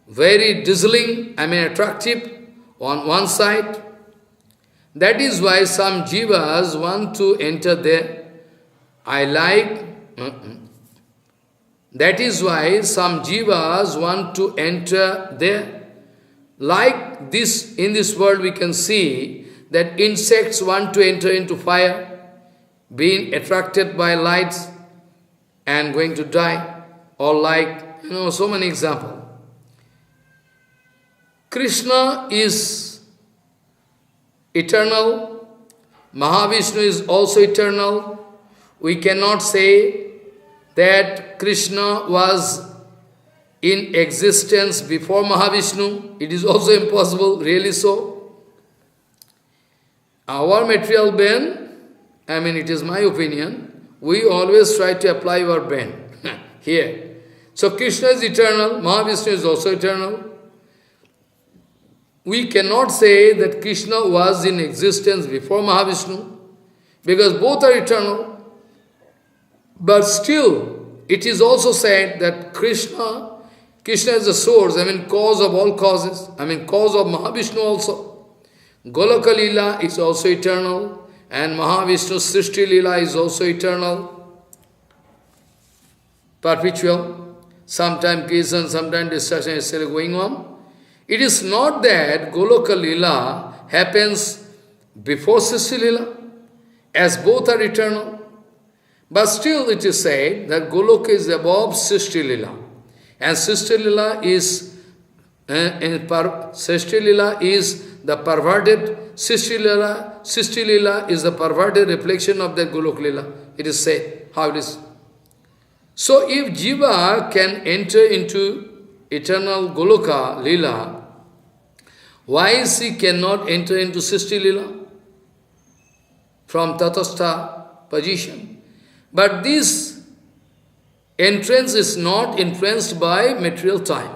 very dazzling, attractive on one side. That is why some jivas want to enter there. That is why some jivas want to enter there. Like this, in this world we can see that insects want to enter into fire, being attracted by lights and going to die, or like, so many examples. Krishna is eternal, Mahavishnu is also eternal. We cannot say that Krishna was in existence before Mahavishnu. It is also impossible, really so. Our material brain, it is my opinion, we always try to apply our brain here. So Krishna is eternal, Mahavishnu is also eternal. We cannot say that Krishna was in existence before Mahavishnu, because both are eternal. But still, it is also said that Krishna is the source, cause of all causes, cause of Mahavishnu also. Goloka Lila is also eternal, and Mahavishnu's Srishti Lila is also eternal, perpetual. Sometimes creation, sometimes destruction is still going on. It is not that Goloka Lila happens before Srishti Lila, as both are eternal. But still it is said that Goloka is above Srishti Lila. And Srishti Lila is the perverted, Srishti Lila is the perverted reflection of that Goloka Lila. It is said, how it is. So if Jiva can enter into eternal Goloka Lila, why she cannot enter into Srishti Lila from Tatastha position? But this entrance is not influenced by material time.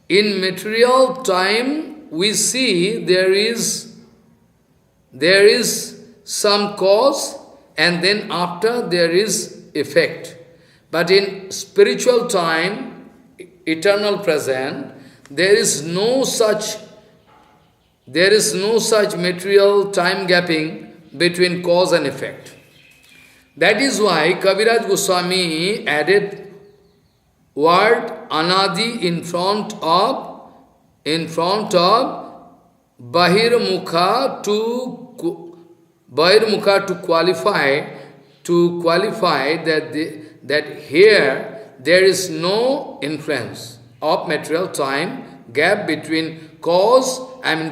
In material time, we see there is some cause, and then after there is effect. But in spiritual time, eternal present, there is no such material time gapping between cause and effect. That is why Kaviraj Goswami added word Anadi in front of Bahirmukha to qualify that here there is no influence of material time gap between cause,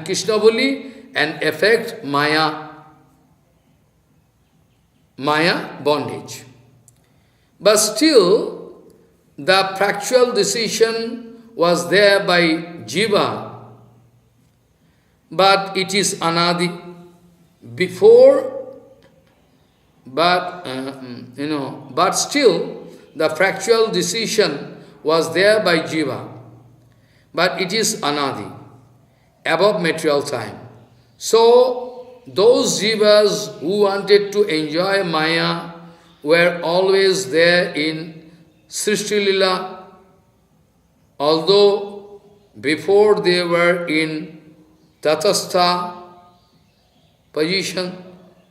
Krishna Boli, and effect, Maya bondage. But still, the factual decision was there by Jiva, but it is Anadi. But still, the factual decision was there by Jiva, but it is Anadi, above material time. So, those jivas who wanted to enjoy Maya were always there in Srishti Lila, although before they were in Tatastha position.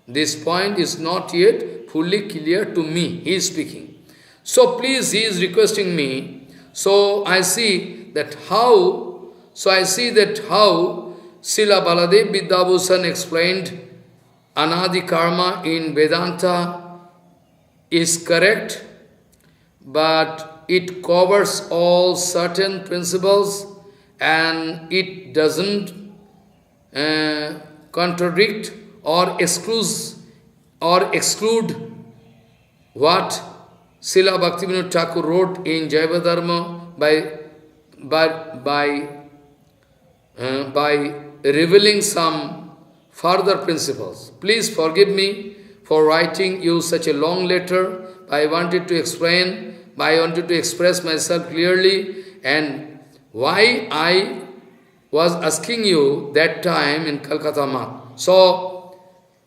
This point is not yet fully clear to me. He is speaking. So please, he is requesting me. So I see that how Srila Baladev Vidyabhushan explained Anadi Karma in Vedanta is correct, but it covers all certain principles and it doesn't contradict or exclude what Srila Bhaktivinoda Thakur wrote in Jiva Dharma by revealing some further principles. Please forgive me for writing you such a long letter. I wanted to express myself clearly, and why I was asking you that time in Calcutta Math. So,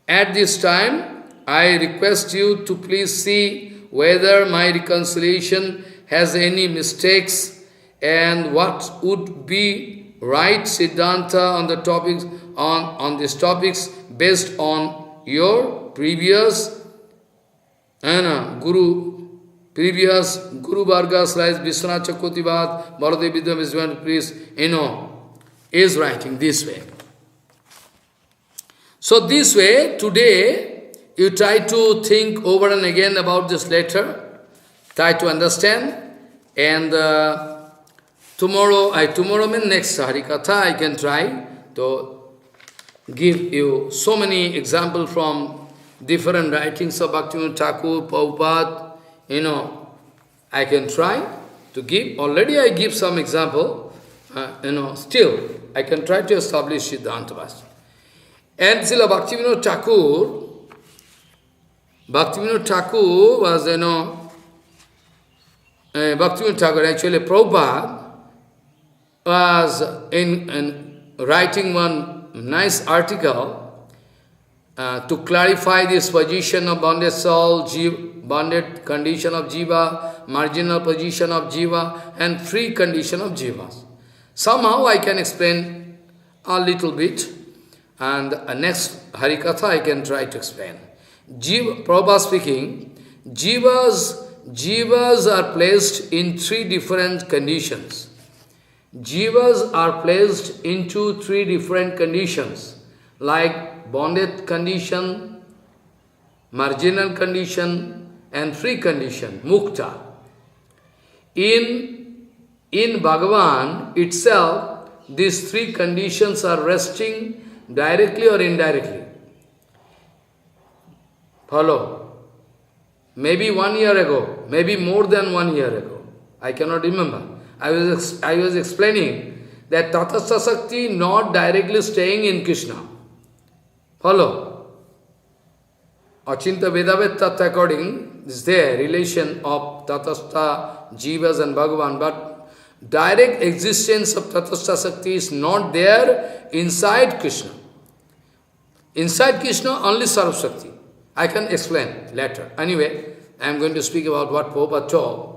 at this time, I request you to please see whether my reconciliation has any mistakes and what would be right Siddhanta on the topics on these topics based on your previous Guru Varga / Vishwanath Chakravarti Baladev Vidyabhushan, please, is writing this way. So this way, today, you try to think over and again about this letter, try to understand, and tomorrow means next Harikatha, I can try to give you so many examples from different writings of Bhaktivinoda Thakur, Prabhupada, I can try. to give. Already I give some example. Still, I can try to establish Siddhanta. And Srila Bhaktivinoda Thakur was, Bhaktivinoda Thakur, actually Prabhupada, was in writing one nice article to clarify this position of bonded soul, bonded condition of Jiva, marginal position of Jiva, and free condition of Jivas. Somehow I can explain a little bit, and next Harikatha I can try to explain. Prabhupada speaking, Jivas are placed in three different conditions. Jivas are placed into three different conditions, like bonded condition, marginal condition, and free condition, mukta. In Bhagavan itself, these three conditions are resting directly or indirectly. Follow? Maybe 1 year ago, maybe more than 1 year ago, I cannot remember. I was explaining that Tatastha Sakti not directly staying in Krishna. Follow? Achinta Vedavet Tattva according, is there relation of Tatastha, Jivas and Bhagavan, but direct existence of Tatastha Sakti is not there inside Krishna. Inside Krishna only Sarvasakti. I can explain later. Anyway, I am going to speak about what Prabhupada told.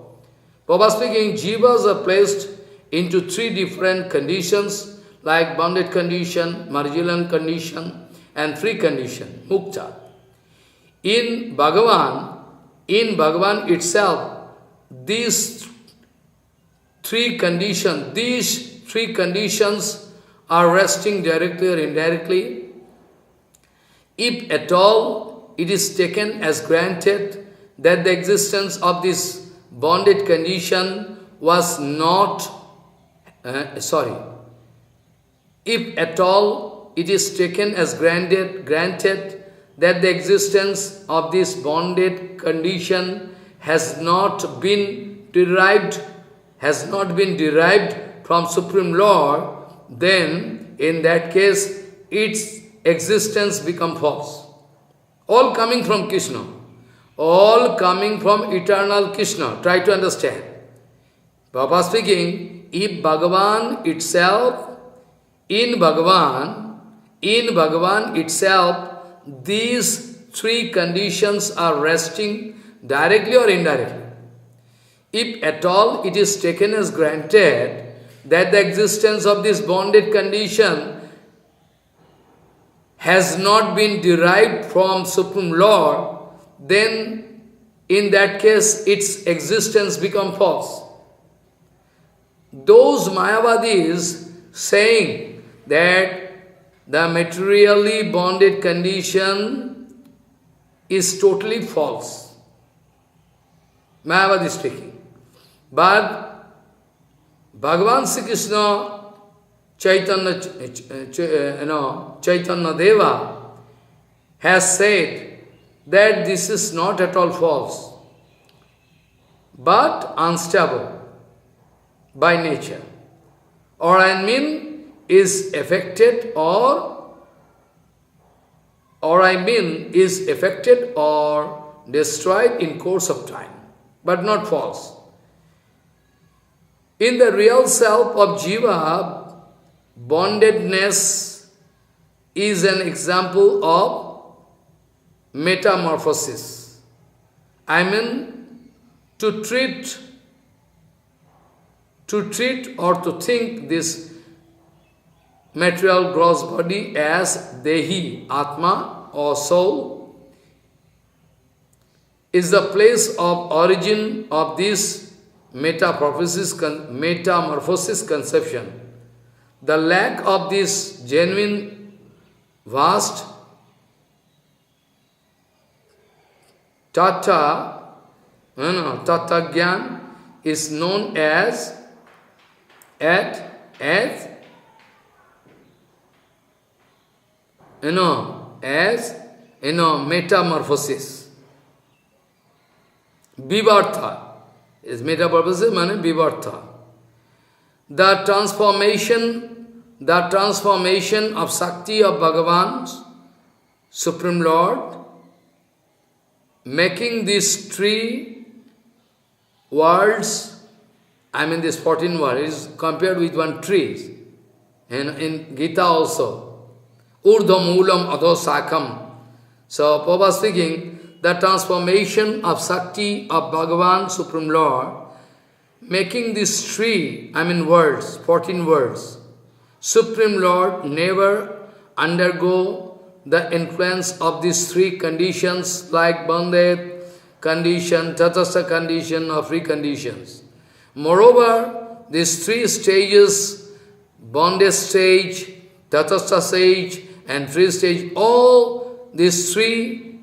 Prabhupada speaking, Jivas are placed into three different conditions, like bonded condition, marginal condition, and free condition, mukta. In Bhagavan itself, these three conditions are resting directly or indirectly. If at all it is taken as granted that the existence of this bonded condition was not, if at all it is taken as granted that the existence of this bonded condition has not been derived from Supreme Lord, then in that case its existence becomes false. All coming from Krishna. All coming from eternal Krishna. Try to understand. Prabhupada speaking, if Bhagavan itself, in Bhagavan itself, these three conditions are resting directly or indirectly. If at all it is taken as granted that the existence of this bonded condition has not been derived from Supreme Lord, then in that case its existence becomes false. Those Mayavadis saying that the materially bonded condition is totally false. Mayavadi speaking. But Bhagavan Sri Krishna, Chaitanya Deva has said that this is not at all false, but unstable by nature. Or I mean is affected or destroyed in course of time, but not false. In the real self of Jiva, bondedness is an example of metamorphosis. I mean, to treat or to think this material gross body as Dehi, Atma or soul, is the place of origin of this metamorphosis conception. The lack of this genuine, vast Tattva Gyan is known as metamorphosis. Vivartha. Is metamorphosis means vivarta. The transformation of Shakti of Bhagavan, Supreme Lord, making these three worlds, this 14 worlds, is compared with one tree. And in Gita also, Urdhva Moolam Adho Sakam. So, Prabhupada speaking, the transformation of Shakti of Bhagavan, Supreme Lord, making these three, worlds, 14 worlds. Supreme Lord never undergo the influence of these three conditions like banded condition, tatastha condition, or free conditions. Moreover, these three stages, bondage stage, tatastha stage, and free stage, all these three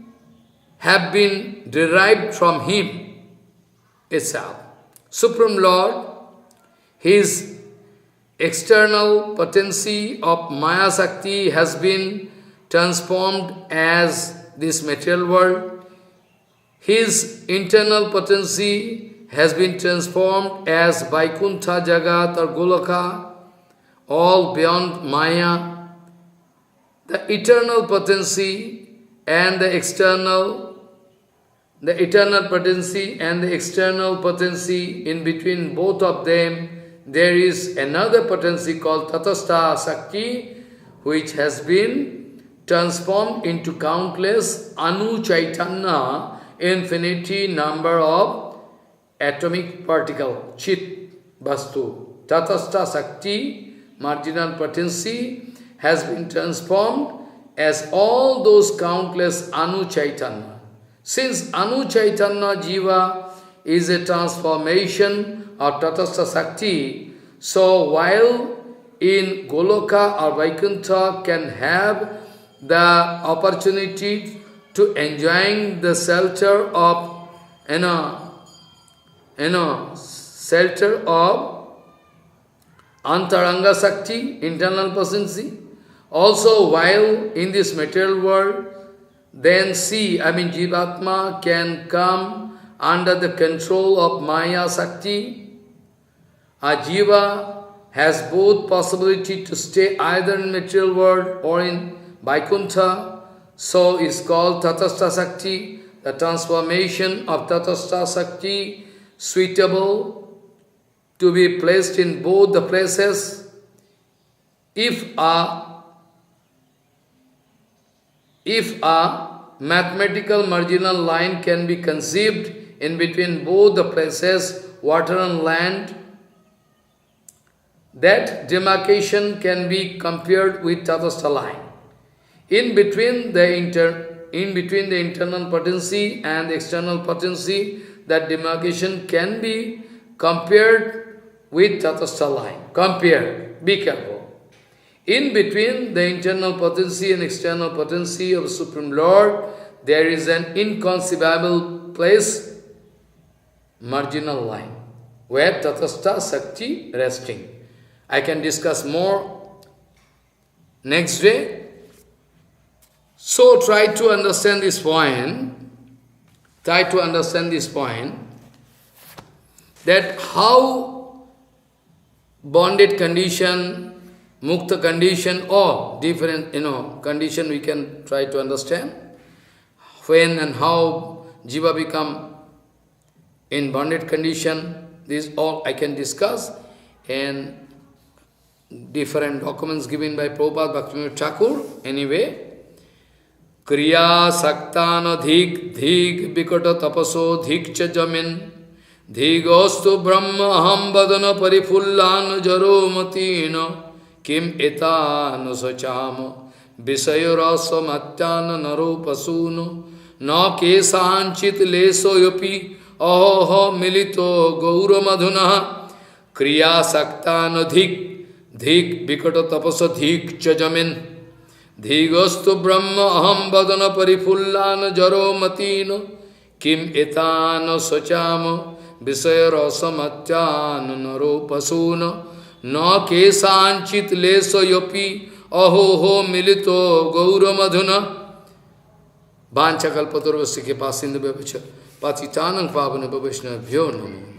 have been derived from Him itself. Supreme Lord, His external potency of Maya Shakti has been transformed as this material world. His internal potency has been transformed as Vaikuntha Jagat or Goloka, all beyond Maya. The eternal potency and the external potency and the external potency, in between both of them, there is another potency called Tatastha Shakti, which has been transformed into countless Anu Chaitanya, infinity number of atomic particle, Chit Vastu. Tatastha Shakti, marginal potency, has been transformed as all those countless Anu Chaitanya. Since Anu Chaitanya Jiva is a transformation of Tatastha Shakti, so while in Goloka or Vaikuntha can have the opportunity to enjoying the shelter of, shelter of Antaranga Shakti, internal potency. Also, while in this material world, then Jivatma can come under the control of Maya Shakti. A Jiva has both possibility to stay either in material world or in Vaikuntha, so is called Tatastha Shakti, the transformation of Tatastha Shakti, suitable to be placed in both the places. If a mathematical marginal line can be conceived in between both the places, water and land, that demarcation can be compared with Tatastha line. In between the internal potency and the external potency, that demarcation can be compared with Tatastha line. Compare, be careful. In between the internal potency and external potency of Supreme Lord, there is an inconceivable place, marginal line, where Tatastha Shakti resting. I can discuss more next day. So try to understand this point. Try to understand this point, that how bonded condition, mukta condition, or different, condition we can try to understand. When and how Jiva become in bonded condition, this all I can discuss, and different documents given by Prabhupada Bhaktivinoda Thakur. Anyway, Kriya Saktana Dhik Dhik Vikata Tapaso Dhik Cha Jamin Dhigostu Brahma Aham Vadana Parifullan Jaro Matina Kim Etana Sachama Visayarasa Matyana Naro Pasuno Na Kesanchit Leso Yopi Ahoho Milito Gaura Madhuna Kriya Saktana Dhik Dhik Vikata Tapasa Dhik Chajamin Dhigostu Brahma Aham Vadana Parifullana Jaro Matino Kim Etana Sachama Visayarasa Matyana Naro Pasuna Na Kesanchit Leso Yopi Ahoho Milito Gaura Madhuna Vancha Kalpatarvasya Ke Pasinda Bevacha Patitanang Pavana Bhavishna Bhyo Namo